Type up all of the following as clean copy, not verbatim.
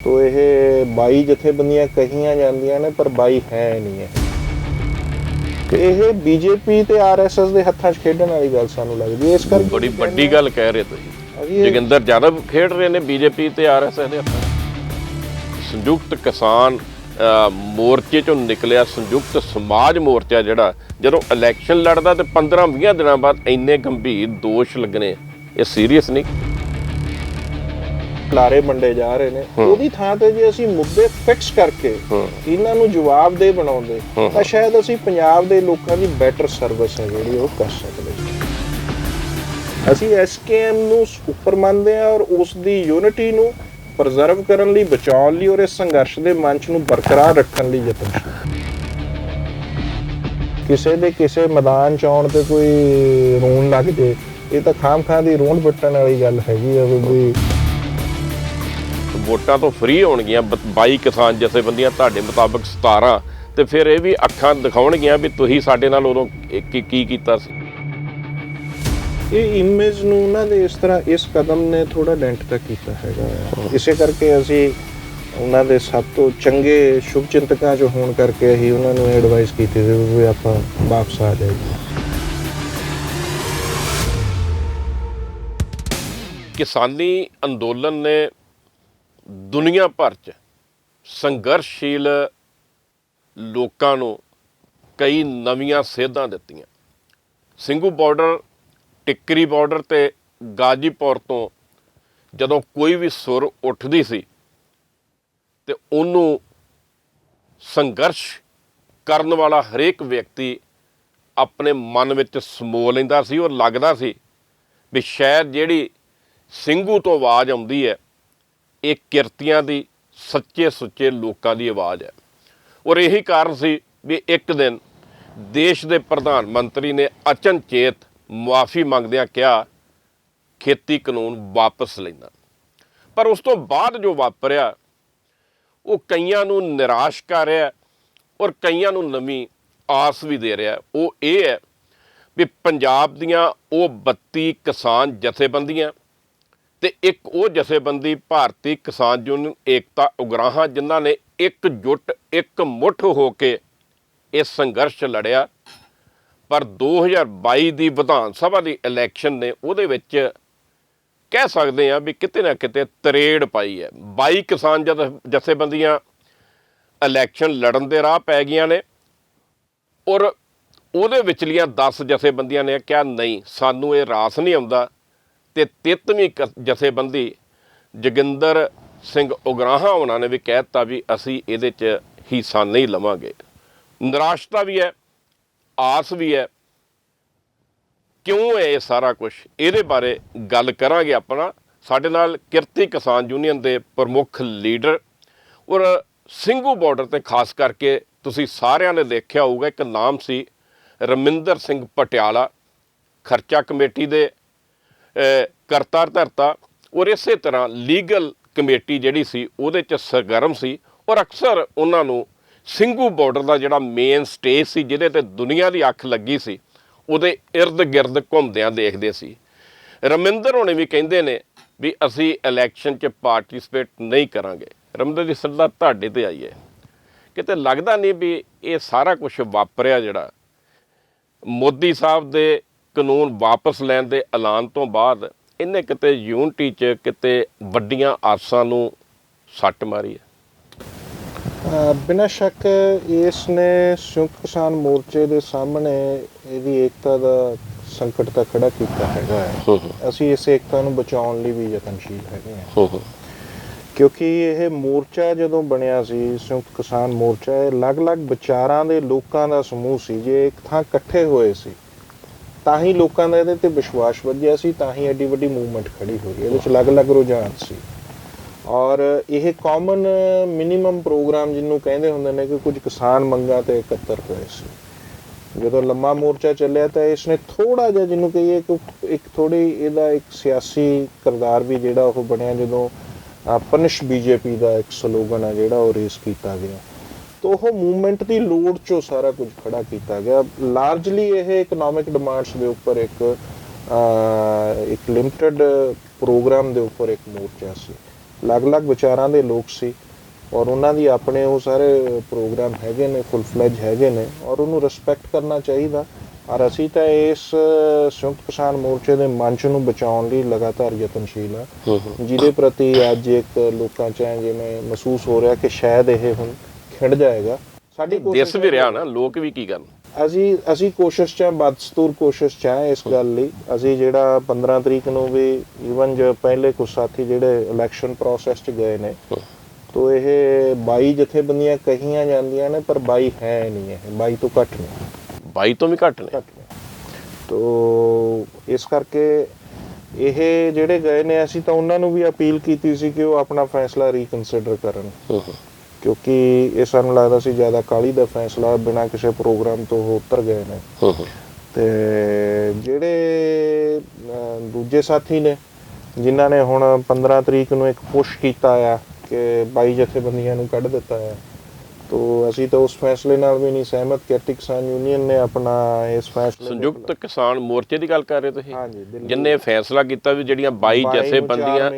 तो ये 22 ਜਥੇਬੰਦੀਆਂ ਕਹੀਆਂ ਜਾਂਦੀਆਂ ਨੇ ਪਰ 22 ਹੈ ਨਹੀਂ ਹੈ ਕਿ ਇਹ ਬੀਜੇਪੀ ਤੇ ਆਰਐਸਐਸ ਦੇ ਹੱਥਾਂ 'ਚ ਖੇਡਣ ਵਾਲੀ ਗੱਲ ਸਾਨੂੰ ਲੱਗਦੀ ਹੈ। ਇਸ ਕਰਕੇ ਬੜੀ ਵੱਡੀ ਗੱਲ ਕਹਿ ਰਹੇ ਤੁਸੀਂ। ਜੋਗਿੰਦਰ ਯਾਦਵ ਖੇਡ ਰਹੇ ਨੇ ਬੀਜੇਪੀ ਤੇ ਆਰਐਸਐਸ ਦੇ ਹੱਥਾਂ। ਸੰਯੁਕਤ ਕਿਸਾਨ ਮੋਰਚੇ ਚੋਂ ਨਿਕਲਿਆ ਸੰਯੁਕਤ ਸਮਾਜ ਮੋਰਚਾ ਜਿਹੜਾ ਜਦੋਂ ਇਲੈਕਸ਼ਨ ਲੜਦਾ ਤੇ 15-20 ਦਿਨਾਂ ਬਾਅਦ ਇੰਨੇ ਗੰਭੀਰ ਦੋਸ਼ ਲੱਗਣੇ, ਇਹ ਸੀਰੀਅਸ ਨਹੀਂ? ਲਾਰੇ ਵੰਡੇ ਜਾ ਰਹੇ ਨੇ, ਉਹਦੀ ਥਾਂ ਤੇ ਜੇ ਅਸੀਂ ਮੁੱਦੇ ਫਿਕਸ ਕਰਕੇ ਇਹਨਾਂ ਨੂੰ ਜਵਾਬਦੇਹ ਬਣਾਉਂਦੇ ਤਾਂ ਸ਼ਾਇਦ ਅਸੀਂ ਪੰਜਾਬ ਦੇ ਲੋਕਾਂ ਦੀ ਬੈਟਰ ਸਰਵਿਸ ਹੈ ਜਿਹੜੀ ਉਹ ਕਰ ਸਕਦੇ। ਅਸੀਂ ਐਸਕੇਐਮ ਨੂੰ ਉੱਪਰ ਮੰਨਦੇ ਹਾਂ ਔਰ ਉਸ ਦੀ ਯੂਨਿਟੀ ਨੂੰ ਪ੍ਰਜ਼ਰਵ ਕਰਨ ਲਈ, ਬਚਾਉਣ ਲਈ ਔਰ ਇਸ ਸੰਘਰਸ਼ ਦੇ ਮੰਚ ਨੂੰ ਬਰਕਰਾਰ ਰੱਖਣ ਲਈ ਯਤਨਸ਼ੀਲ। ਕਿਸੇ ਦੇ ਕਿਸੇ ਮੈਦਾਨ 'ਚ ਆਉਣ ਤੇ ਕੋਈ ਰੋਣ ਲੱਗ ਜੇ, ਇਹ ਤਾਂ ਖਾਮ-ਖਾਂ ਦੀ ਰੋਣ ਪਿੱਟਣ ਵਾਲੀ ਗੱਲ ਹੈਗੀ ਆ ਵੀ। ਵੋਟਾਂ ਤੋਂ ਫ੍ਰੀ ਹੋਣਗੀਆਂ 22 ਕਿਸਾਨ ਜਥੇਬੰਦੀਆਂ ਤੁਹਾਡੇ ਮੁਤਾਬਕ 17, ਤੇ ਫਿਰ ਇਹ ਵੀ ਅੱਖਾਂ ਦਿਖਾਉਣਗੀਆਂ ਵੀ ਤੁਸੀਂ ਸਾਡੇ ਨਾਲ ਉਦੋਂ ਕੀ ਕੀਤਾ ਸੀ। ਇਹ ਇਮੇਜ ਨੂੰ ਉਹਨਾਂ ਦੇ ਇਸ ਤਰ੍ਹਾਂ ਇਸ ਕਦਮ ਨੇ ਥੋੜਾ ਡੈਂਟ ਤੱਕ ਕੀਤਾ ਹੈਗਾ। ਇਸੇ ਕਰਕੇ ਅਸੀਂ ਉਹਨਾਂ ਦੇ ਸਭ ਤੋਂ ਚੰਗੇ ਸ਼ੁਭ ਚਿੰਤਕਾਂ 'ਚ ਹੋਣ ਕਰਕੇ ਅਸੀਂ ਉਹਨਾਂ ਨੂੰ ਐਡਵਾਈਸ ਕੀਤੀ ਸੀ ਵੀ ਆਪਾਂ ਵਾਪਸ ਆ ਜਾਈਏ। ਕਿਸਾਨੀ ਅੰਦੋਲਨ ਨੇ ਦੁਨੀਆ ਭਰ 'ਚ ਸੰਘਰਸ਼ਸ਼ੀਲ ਲੋਕਾਂ ਨੂੰ ਕਈ ਨਵੀਆਂ ਸੇਧਾਂ ਦਿੱਤੀਆਂ। ਸਿੰਘੂ ਬਾਰਡਰ, ਟਿੱਕਰੀ ਬਾਰਡਰ ਤੇ ਗਾਜੀਪੁਰ ਤੋਂ ਜਦੋਂ ਕੋਈ ਵੀ ਸੁਰ ਉੱਠਦੀ ਸੀ ਤੇ ਉਹਨੂੰ ਸੰਘਰਸ਼ ਕਰਨ ਵਾਲਾ ਹਰੇਕ ਵਿਅਕਤੀ ਆਪਣੇ ਮਨ ਵਿੱਚ ਸਮੋ ਲੈਂਦਾ ਸੀ। ਔਰ ਲੱਗਦਾ ਸੀ ਵੀ ਸ਼ਾਇਦ ਜਿਹੜੀ ਸਿੰਘੂ ਤੋਂ ਆਵਾਜ਼ ਆਉਂਦੀ ਹੈ ਇਹ ਕਿਰਤੀਆਂ ਦੀ, ਸੱਚੇ ਸੁੱਚੇ ਲੋਕਾਂ ਦੀ ਆਵਾਜ਼ ਹੈ। ਔਰ ਇਹੀ ਕਾਰਨ ਸੀ ਵੀ ਇੱਕ ਦਿਨ ਦੇਸ਼ ਦੇ ਪ੍ਰਧਾਨ ਮੰਤਰੀ ਨੇ ਅਚਨਚੇਤ ਮੁਆਫੀ ਮੰਗਦਿਆਂ ਕਿਹਾ ਖੇਤੀ ਕਾਨੂੰਨ ਵਾਪਸ ਲੈਣਾ। ਪਰ ਉਸ ਤੋਂ ਬਾਅਦ ਜੋ ਵਾਪਰਿਆ ਉਹ ਕਈਆਂ ਨੂੰ ਨਿਰਾਸ਼ ਕਰ ਰਿਹਾ ਔਰ ਕਈਆਂ ਨੂੰ ਨਵੀਂ ਆਸ ਵੀ ਦੇ ਰਿਹਾ। ਉਹ ਇਹ ਹੈ ਵੀ ਪੰਜਾਬ ਦੀਆਂ ਉਹ 32 ਕਿਸਾਨ ਜਥੇਬੰਦੀਆਂ ਤੇ ਇੱਕ ਉਹ ਜਥੇਬੰਦੀ ਭਾਰਤੀ ਕਿਸਾਨ ਯੂਨੀਅਨ ਏਕਤਾ ਉਗਰਾਹਾਂ ਜਿਨ੍ਹਾਂ ਨੇ ਇਕਜੁੱਟ ਇੱਕ ਮੁੱਠ ਹੋ ਕੇ ਇਹ ਸੰਘਰਸ਼ ਲੜਿਆ। ਪਰ 2022 ਦੀ ਵਿਧਾਨ ਸਭਾ ਦੀ ਇਲੈਕਸ਼ਨ ਨੇ ਉਹਦੇ ਵਿੱਚ ਕਹਿ ਸਕਦੇ ਹਾਂ ਵੀ ਕਿਤੇ ਨਾ ਕਿਤੇ ਤਰੇੜ ਪਾਈ ਹੈ। 22 ਕਿਸਾਨ ਜਥੇਬੰਦੀਆਂ ਇਲੈਕਸ਼ਨ ਲੜਨ ਦੇ ਰਾਹ ਪੈ ਗਈਆਂ ਨੇ ਔਰ ਉਹਦੇ ਵਿਚਲੀਆਂ 10 ਜਥੇਬੰਦੀਆਂ ਨੇ ਕਿਹਾ ਨਹੀਂ ਸਾਨੂੰ ਇਹ ਰਾਸ ਨਹੀਂ ਆਉਂਦਾ। ਤੇ 33ਵੀਂ ਜਥੇਬੰਦੀ ਜੋਗਿੰਦਰ ਸਿੰਘ ਉਗਰਾਹਾਂ ਉਹਨਾਂ ਨੇ ਵੀ ਕਹਿ ਦਿੱਤਾ ਵੀ ਅਸੀਂ ਇਹਦੇ 'ਚ ਹਿੱਸਾ ਨਹੀਂ ਲਵਾਂਗੇ। ਨਿਰਾਸ਼ਤਾ ਵੀ ਹੈ, ਆਸ ਵੀ ਹੈ। ਕਿਉਂ ਹੈ ਇਹ ਸਾਰਾ ਕੁਛ, ਇਹਦੇ ਬਾਰੇ ਗੱਲ ਕਰਾਂਗੇ ਆਪਣਾ। ਸਾਡੇ ਨਾਲ ਕਿਰਤੀ ਕਿਸਾਨ ਯੂਨੀਅਨ ਦੇ ਪ੍ਰਮੁੱਖ ਲੀਡਰ ਔਰ ਸਿੰਘੂ ਬਾਰਡਰ 'ਤੇ ਖਾਸ ਕਰਕੇ ਤੁਸੀਂ ਸਾਰਿਆਂ ਨੇ ਦੇਖਿਆ ਹੋਊਗਾ ਇੱਕ ਨਾਮ ਸੀ ਰਮਿੰਦਰ ਸਿੰਘ ਪਟਿਆਲਾ, ਖਰਚਾ ਕਮੇਟੀ ਦੇ ਕਰਤਾ ਧਰਤਾ ਔਰ ਇਸੇ ਤਰ੍ਹਾਂ ਲੀਗਲ ਕਮੇਟੀ ਜਿਹੜੀ ਸੀ ਉਹਦੇ 'ਚ ਸਰਗਰਮ ਸੀ। ਔਰ ਅਕਸਰ ਉਹਨਾਂ ਨੂੰ ਸਿੰਘੂ ਬਾਰਡਰ ਦਾ ਜਿਹੜਾ ਮੇਨ ਸਟੇਜ ਸੀ ਜਿਹਦੇ 'ਤੇ ਦੁਨੀਆ ਦੀ ਅੱਖ ਲੱਗੀ ਸੀ ਉਹਦੇ ਇਰਦ ਗਿਰਦ ਘੁੰਮਦਿਆਂ ਦੇਖਦੇ ਸੀ। ਰਮਿੰਦਰ ਹੋਣੇ ਵੀ ਕਹਿੰਦੇ ਨੇ ਵੀ ਅਸੀਂ ਇਲੈਕਸ਼ਨ 'ਚ ਪਾਰਟੀਸਪੇਟ ਨਹੀਂ ਕਰਾਂਗੇ। ਰਮਿੰਦਰ ਦੀ ਸੱਦਾ ਤੁਹਾਡੇ 'ਤੇ ਆਈ ਹੈ, ਕਿਤੇ ਲੱਗਦਾ ਨਹੀਂ ਵੀ ਇਹ ਸਾਰਾ ਕੁਛ ਵਾਪਰਿਆ ਜਿਹੜਾ ਮੋਦੀ ਸਾਹਿਬ ਦੇ ਕਾਨੂੰਨ ਵਾਪਸ ਲੈਣ ਦੇ ਐਲਾਨ ਤੋਂ ਬਾਅਦ ਇਹਨੇ ਕਿਤੇ ਯੂਨਿਟੀ 'ਚ ਕਿਤੇ ਵੱਡੀਆਂ ਆਸਾਂ ਨੂੰ ਸੱਟ ਮਾਰੀ ਹੈ? ਬਿਨਾਂ ਸ਼ੱਕ ਇਸ ਨੇ ਸੰਯੁਕਤ ਕਿਸਾਨ ਮੋਰਚੇ ਦੇ ਸਾਹਮਣੇ ਇਹਦੀ ਏਕਤਾ ਦਾ ਸੰਕਟ ਤਾਂ ਖੜਾ ਕੀਤਾ ਹੈਗਾ ਹੈ। ਅਸੀਂ ਇਸ ਏਕਤਾ ਨੂੰ ਬਚਾਉਣ ਲਈ ਵੀ ਯਤਨਸ਼ੀਲ ਹੈਗੇ ਹਾਂ ਕਿਉਂਕਿ ਇਹ ਮੋਰਚਾ ਜਦੋਂ ਬਣਿਆ ਸੀ ਸੰਯੁਕਤ ਕਿਸਾਨ ਮੋਰਚਾ, ਇਹ ਅਲੱਗ-ਅਲੱਗ ਵਿਚਾਰਾਂ ਦੇ ਲੋਕਾਂ ਦਾ ਸਮੂਹ ਸੀ। ਜੇ ਇੱਕ ਥਾਂ ਇਕੱਠੇ ਹੋਏ ਸੀ ਤਾਂ ਹੀ ਲੋਕਾਂ ਦਾ ਇਹਦੇ 'ਤੇ ਵਿਸ਼ਵਾਸ ਵਧਿਆ ਸੀ, ਤਾਂ ਹੀ ਐਡੀ ਵੱਡੀ ਮੂਵਮੈਂਟ ਖੜੀ ਹੋਈ। ਇਹਦੇ 'ਚ ਅਲੱਗ-ਅਲੱਗ ਰੁਝਾਨ ਸੀ ਔਰ ਇਹ ਕਾਮਨ ਮਿਨੀਮਮ ਪ੍ਰੋਗਰਾਮ ਜਿਹਨੂੰ ਕਹਿੰਦੇ ਹੁੰਦੇ ਨੇ ਕਿ ਕੁਝ ਕਿਸਾਨ ਮੰਗਾਂ 'ਤੇ ਇਕੱਤਰ ਹੋਏ ਸੀ। ਜਦੋਂ ਲੰਮਾ ਮੋਰਚਾ ਚੱਲਿਆ ਤਾਂ ਇਸਨੇ ਥੋੜ੍ਹਾ ਜਿਹਾ ਜਿਹਨੂੰ ਕਹੀਏ ਕਿ ਇੱਕ ਥੋੜ੍ਹੀ ਇਹਦਾ ਇੱਕ ਸਿਆਸੀ ਕਿਰਦਾਰ ਵੀ ਜਿਹੜਾ ਉਹ ਬਣਿਆ ਜਦੋਂ ਪਨਿਸ਼ ਬੀਜੇਪੀ ਦਾ ਇੱਕ ਸਲੋਗਨ ਹੈ ਜਿਹੜਾ ਉਹ ਰੇਸ ਕੀਤਾ ਗਿਆ ਤਾਂ ਉਹ ਮੂਵਮੈਂਟ ਦੀ ਲੋੜ 'ਚੋਂ ਸਾਰਾ ਕੁਝ ਖੜਾ ਕੀਤਾ ਗਿਆ। ਲਾਰਜਲੀ ਇਹ ਇਕਨੋਮਿਕ ਡਿਮਾਂਡਸ ਦੇ ਉੱਪਰ ਇੱਕ ਲਿਮਟਿਡ ਪ੍ਰੋਗਰਾਮ ਦੇ ਉੱਪਰ ਇੱਕ ਮੋਰਚਾ ਸੀ। ਅਲੱਗ-ਅਲੱਗ ਵਿਚਾਰਾਂ ਦੇ ਲੋਕ ਸੀ ਔਰ ਉਹਨਾਂ ਦੀ ਆਪਣੇ ਉਹ ਸਾਰੇ ਪ੍ਰੋਗਰਾਮ ਹੈਗੇ ਨੇ, ਫੁੱਲ ਫਲੈਜ ਹੈਗੇ ਨੇ ਔਰ ਉਹਨੂੰ ਰਿਸਪੈਕਟ ਕਰਨਾ ਚਾਹੀਦਾ। ਔਰ ਅਸੀਂ ਤਾਂ ਇਸ ਸੰਯੁਕਤ ਕਿਸਾਨ ਮੋਰਚੇ ਦੇ ਮੰਚ ਨੂੰ ਬਚਾਉਣ ਲਈ ਲਗਾਤਾਰ ਯਤਨਸ਼ੀਲ ਆ, ਜਿਹਦੇ ਪ੍ਰਤੀ ਅੱਜ ਇੱਕ ਲੋਕਾਂ 'ਚ ਜਿਵੇਂ ਮਹਿਸੂਸ ਹੋ ਰਿਹਾ ਕਿ ਸ਼ਾਇਦ ਇਹ ਹੁਣ ਖਿੰਡ ਜਾਏਗਾ। ਸਾਡੀ ਦਿਸ ਵੀ ਰਿਹਾ ਨਾ, ਲੋਕ ਵੀ ਕੀ ਕਰਨ। ਅਸੀਂ ਕੋਸ਼ਿਸ਼ 'ਚ ਬਦਸਤੂਰ ਕੋਸ਼ਿਸ਼ 'ਚ ਇਸ ਗੱਲ ਲਈ। ਅਸੀਂ ਜਿਹੜਾ 15 ਤਰੀਕ ਨੂੰ ਵੀ ਈਵਨ ਜੋ ਪਹਿਲੇ ਕੁਝ ਸਾਥੀ ਜਿਹੜੇ ਇਲੈਕਸ਼ਨ ਪ੍ਰੋਸੈਸ 'ਚ ਗਏ ਨੇ, ਤੋ ਇਹ 22 ਜਥੇਬੰਦੀਆਂ ਕਹੀਆਂ ਜਾਂਦੀਆਂ ਨੇ ਪਰ 22 ਹੈ ਨਹੀਂ, ਇਹ 22 ਤੋਂ ਘੱਟ ਨੇ, 22 ਤੋਂ ਵੀ ਘੱਟ ਨੇ। ਤੋ ਇਸ ਕਰਕੇ ਇਹ ਜਿਹੜੇ ਗਏ ਨੇ ਅਸੀਂ ਤਾਂ ਉਹਨਾਂ ਨੂੰ ਵੀ ਅਪੀਲ ਕੀਤੀ ਸੀ ਕਿ ਉਹ ਆਪਣਾ ਫੈਸਲਾ ਰੀਕਨਸੀਡਰ ਕਰਨ, ਕਿਉਂਕਿ ਇਹ ਸਾਨੂੰ ਲੱਗਦਾ ਸੀ ਜ਼ਿਆਦਾ ਕਾਹਲੀ ਦਾ ਫੈਸਲਾ ਬਿਨਾਂ ਕਿਸੇ ਪ੍ਰੋਗਰਾਮ ਤੋਂ ਉਹ ਉੱਤਰ ਗਏ ਨੇ। ਤੇ ਜਿਹੜੇ ਦੂਜੇ ਸਾਥੀ ਨੇ ਜਿਨ੍ਹਾਂ ਨੇ ਹੁਣ 15 ਤਰੀਕ ਨੂੰ ਇੱਕ ਪੁਸ਼ ਕੀਤਾ ਆ ਕਿ 22 ਜਥੇਬੰਦੀਆਂ ਨੂੰ ਕੱਢ ਦਿੱਤਾ ਹੈ, ਤੋ ਅਸੀਂ ਤਾਂ ਉਸ ਫੈਸਲੇ ਨਾਲ ਵੀ ਨਹੀਂ ਸਹਿਮਤ। ਕਿਰਤੀ ਕਿਸਾਨ ਯੂਨੀਅਨ ਨੇ ਆਪਣਾ ਇਸ ਫੈਸਲੇ ਸੰਯੁਕਤ ਕਿਸਾਨ ਮੋਰਚੇ ਦੀ ਗੱਲ ਕਰ ਰਹੇ ਤੁਸੀਂ? ਹਾਂਜੀ, ਜਿੰਨੇ ਫੈਸਲਾ ਕੀਤਾ ਵੀ ਜਿਹੜੀਆਂ 22 ਜਥੇਬੰਦੀਆਂ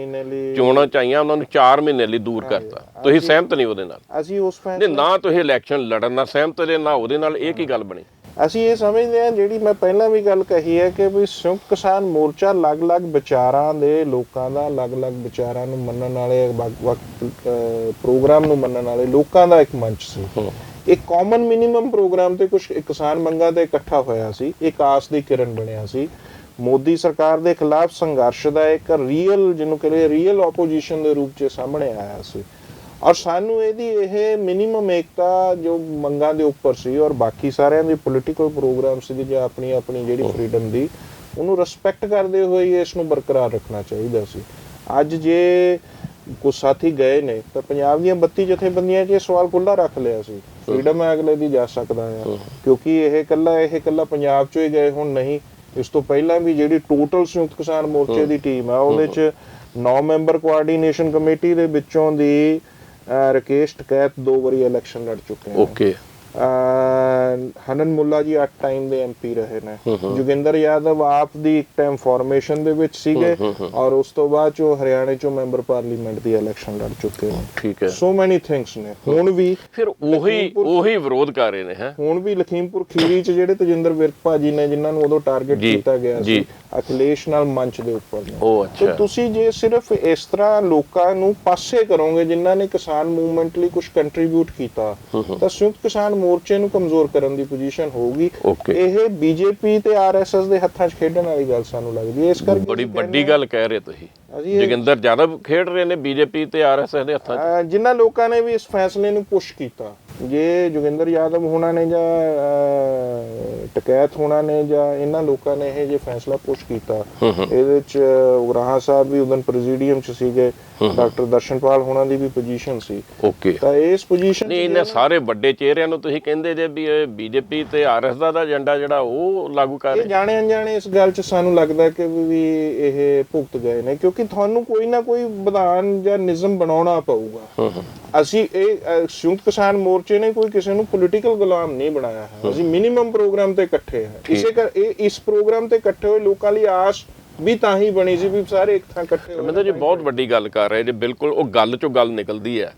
ਚੋਣਾਂ ਚਾਹੀਆਂ ਉਹਨਾਂ ਨੂੰ 4 ਮਹੀਨੇ ਲਈ ਦੂਰ ਕਰਤਾ, ਤੁਸੀਂ ਸਹਿਮਤ ਨਹੀਂ ਉਹਦੇ ਨਾਲ? ਅਸੀਂ ਉਸ ਫੈਸਲੇ ਨਾ ਤੁਸੀਂ ਇਲੈਕਸ਼ਨ ਲੜਨ ਨਾਲ ਸਹਿਮਤ ਰਹੇ, ਨਾ ਉਹਦੇ ਨਾਲ, ਇਹ ਕੀ ਗੱਲ ਬਣੀ? ਅਸੀਂ ਇਹ ਸਮਝਦੇ ਹਾਂ, ਜਿਹੜੀ ਮੈਂ ਪਹਿਲਾਂ ਵੀ ਗੱਲ ਕਹੀ ਹੈ ਕਿ ਵੀ ਸੰਯੁਕਤ ਕਿਸਾਨ ਮੋਰਚਾ ਅਲੱਗ-ਅਲੱਗ ਵਿਚਾਰਾਂ ਦੇ ਲੋਕਾਂ ਦਾ, ਅਲੱਗ-ਅਲੱਗ ਵਿਚਾਰਾਂ ਨੂੰ ਮੰਨਣ ਵਾਲੇ, ਵੱਖ-ਵੱਖ ਪ੍ਰੋਗਰਾਮ ਨੂੰ ਮੰਨਣ ਵਾਲੇ ਲੋਕਾਂ ਦਾ ਇੱਕ ਮੰਚ ਸੀ। ਇੱਕ ਕਾਮਨ ਮਿਨੀਮਮ ਪ੍ਰੋਗਰਾਮ ਤੇ ਕੁਝ ਕਿਸਾਨ ਮੰਗਾਂ ਤੇ ਇਕੱਠਾ ਹੋਇਆ ਸੀ, ਇੱਕ ਆਸ ਦੀ ਕਿਰਨ ਬਣਿਆ ਸੀ। ਮੋਦੀ ਸਰਕਾਰ ਦੇ ਖਿਲਾਫ ਸੰਘਰਸ਼ ਦਾ ਇੱਕ ਰੀਅਲ, ਜਿਹਨੂੰ ਕਹਿੰਦੇ ਰੀਅਲ ਆਪੋਜੀਸ਼ਨ ਦੇ ਰੂਪ 'ਚ ਸਾਹਮਣੇ ਆਇਆ ਸੀ ਔਰ ਸਾਨੂੰ ਇਹਦੀ ਇਹ ਮਿਨੀਮਮ ਏਕਤਾ ਜੋ ਮੰਗਾਂ ਦੇ ਉੱਪਰ ਸੀ ਔਰ ਬਾਕੀ ਸਾਰਿਆਂ ਦੇ ਪੋਲੀਟੀਕਲ ਪ੍ਰੋਗਰਾਮ ਸੀ ਜਾਂ ਆਪਣੀ ਜਿਹੜੀ ਫਰੀडम ਦੀ, ਉਹਨੂੰ ਰਿਸਪੈਕਟ ਕਰਦੇ ਹੋਏ ਇਸ ਨੂੰ ਬਰਕਰਾਰ ਰੱਖਣਾ ਚਾਹੀਦਾ ਸੀ। ਅੱਜ ਜੇ ਕੁਝ ਸਾਥੀ ਗਏ ਨੇ ਤਾਂ ਪੰਜਾਬ ਦੀਆਂ 32 ਜਥੇਬੰਦੀਆਂ 'ਚ ਇਹ ਸਵਾਲ ਖੁੱਲ੍ਹਾ ਰੱਖ ਲਿਆ ਸੀ, ਫਰੀडम ਹੈ ਅਗਲੇ ਦੀ ਜਾ ਸਕਦਾ ਆ, ਕਿਉਂਕਿ ਇਹ ਇਕੱਲਾ ਪੰਜਾਬ 'ਚੋਂ ਹੀ ਗਏ ਹੁਣ ਨਹੀਂ। ਇਸ ਤੋਂ ਪਹਿਲਾਂ ਵੀ ਜਿਹੜੀ ਟੋਟਲ ਸੰਯੁਕਤ ਕਿਸਾਨ ਮੋਰਚੇ ਦੀ ਟੀਮ ਆ ਉਹਦੇ 'ਚ 9 ਮੈਂਬਰ ਕੋਆਰਡੀਨੇਸ਼ਨ ਕਮੇਟੀ ਦੇ ਵਿੱਚੋਂ ਦੀ ਰਾਕੇਸ਼ ਟਕੈਤ 2 ਵਾਰੀ ਇਲੈਕਸ਼ਨ ਲੜ ਚੁੱਕੇ ਨੇ। ਓਕੇ। ਹਨਨ ਮੁੱਲਾ ਜੀ 8 ਟਾਈਮ ਦੇ ਐਮਪੀ ਰਹੇ ਨੇ। ਜੋਗਿੰਦਰ ਯਾਦਵ ਆਪ ਦੀ ਇੱਕ ਟਾਈਮ ਫਾਰਮੇਸ਼ਨ ਦੇ ਵਿੱਚ ਸੀਗੇ ਔਰ ਉਸ ਤੋਂ ਬਾਅਦ ਚੋਂ ਹਰਿਆਣੇ ਚੋਂ ਮੈਂਬਰ ਪਾਰਲੀਮੈਂਟ ਦੀ ਇਲੈਕਸ਼ਨ ਲੜ ਚੁੱਕੇ ਨੇ। ਠੀਕ ਹੈ, ਸੋ ਮੈਨੀ ਥਿੰਗਸ ਨੇ। ਹੁਣ ਵੀ ਫਿਰ ਉਹੀ ਵਿਰੋਧ ਕਰ ਰਹੇ ਨੇ ਹੈ। ਹੁਣ ਵੀ ਲਖੀਮਪੁਰ ਖੀਰੀ 'ਚ ਜਿਹੜੇ ਤੇਜਿੰਦਰ ਵਿਰਕ ਭਾਜੀ ਨੇ, ਜਿਨ੍ਹਾਂ ਨੂੰ ਉਦੋਂ ਟਾਰਗੇਟ ਕੀਤਾ ਗਿਆ ਸੀ ਅਖਿਲੇਸ਼ ਨਾਲ ਮੰਚ ਦੇ ਉੱਪਰ ਨੇ। ਉਹ ਅੱਛਾ, ਤੁਸੀਂ ਜੇ ਸਿਰਫ ਇਸ ਤਰ੍ਹਾਂ ਲੋਕਾਂ ਨੂੰ ਪਾਸੇ ਕਰੋਗੇ ਜਿਨ੍ਹਾਂ ਨੇ ਕਿਸਾਨ ਮੂਵਮੈਂਟ ਲਈ ਕੁਝ ਕੰਟਰੀਬਿਊਟ ਕੀਤਾ, ਤਾਂ ਸੰਯੁਕਤ ਕਿਸਾਨ ਮੋਰਚੇ ਨੂੰ ਕਮਜ਼ੋਰ ਕਰਨ ਦੀ ਪੋਜੀਸ਼ਨ ਹੋਊਗੀ। ਇਹ ਬੀਜੇਪੀ ਤੇ ਆਰਐਸਐਸ ਦੇ ਹੱਥਾਂ 'ਚ ਖੇਡਣ ਵਾਲੀ ਗੱਲ ਸਾਨੂੰ ਲੱਗਦੀ ਹੈ। ਇਸ ਕਰਕੇ ਬੜੀ ਵੱਡੀ ਗੱਲ ਕਹਿ ਰਹੇ ਤੁਸੀਂ, ਜੋਗਿੰਦਰ ਯਾਦਵ ਖੇਡ ਰਹੇ ਨੇ ਬੀਜੇਪੀ ਤੇ ਆਰਐਸਐਸ ਦੇ ਹੱਥਾਂ 'ਚ। ਜਿਨ੍ਹਾਂ ਲੋਕਾਂ ਨੇ ਵੀ ਇਸ ਫੈਸਲੇ ਨੂੰ ਪੁਸ਼ ਕੀਤਾ, ਜੇ ਜੋਗਿੰਦਰ ਯਾਦਵ ਹੋਣਾ ਨੇ ਜਾਂ ਟਕੈਤ ਹੋਣਾ ਨੇ ਜਾਂ ਇਹਨਾਂ ਲੋਕਾਂ ਨੇ ਇਹ ਜੇ ਫੈਸਲਾ ਪੁਸ਼ ਕੀਤਾ, ਇਹਦੇ 'ਚ ਉਗਰਾਹਾਂ ਸਾਹਿਬ ਵੀ ਉਦੋਂ ਪ੍ਰੈਜ਼ੀਡੀਅਮ 'ਚ ਸੀਗੇ, ਡਾਕਟਰ ਦਰਸ਼ਨਪਾਲ ਹੋਣਾ ਦੀ ਵੀ ਪੋਜੀਸ਼ਨ ਸੀ। ਓਕੇ। ਤਾਂ ਇਸ ਪੋਜੀਸ਼ਨ ਨਹੀਂ, ਇਹਨਾਂ ਸਾਰੇ ਵੱਡੇ ਚਿਹਰਿਆਂ ਨੂੰ ਤੁਸੀਂ ਕਹਿੰਦੇ ਜੇ ਵੀ ਇਹ ਬੀਜੇਪੀ ਤੇ ਆਰਐਸ ਦਾ ਏਜੰਡਾ ਜਿਹੜਾ ਉਹ ਲਾਗੂ ਕਰ ਰਹੇ, ਜਾਣੇ ਅਣਜਾਣੇ ਇਸ ਗੱਲ 'ਚ ਸਾਨੂੰ ਲੱਗਦਾ ਕਿ ਵੀ ਇਹ ਭੁਗਤ ਗਏ ਨੇ, ਕਿਉਂਕਿ ਤੁਹਾਨੂੰ ਕੋਈ ਨਾ ਕੋਈ ਵਿਧਾਨ ਜਾਂ ਨਿਯਮ ਬਣਾਉਣਾ ਪਊਗਾ। ਅਸੀਂ ਇਹ ਸੰਯੁਕਤ ਕਿਸਾਨ ਮੋਰਚੇ ਨੇ ਕੋਈ ਕਿਸੇ ਨੂੰ ਪੋਲੀਟੀਕਲ ਗੁਲਾਮ ਨਹੀਂ ਬਣਾਇਆ ਹੈ। ਅਸੀਂ ਮਿਨੀਮਮ ਪ੍ਰੋਗਰਾਮ ਤੇ ਇਕੱਠੇ ਹਾਂ। ਇਸ ਪ੍ਰੋਗਰਾਮ ਤੇ ਇਕੱਠੇ ਹੋਏ ਲੋਕਾਂ ਲਈ ਆਸ ਵੀ ਤਾਂ ਹੀ ਬਣੀ ਸੀ ਵੀ ਸਾਰੇ ਇੱਕ ਥਾਂ ਇਕੱਠੇ ਹੋਏ। ਮਤਲਬ ਜੀ ਬਹੁਤ ਵੱਡੀ ਗੱਲ ਕਰ ਰਹੇ ਜੀ, ਬਿਲਕੁਲ ਉਹ ਗੱਲ ਚੋਂ ਗੱਲ ਨਿਕਲਦੀ ਹੈ।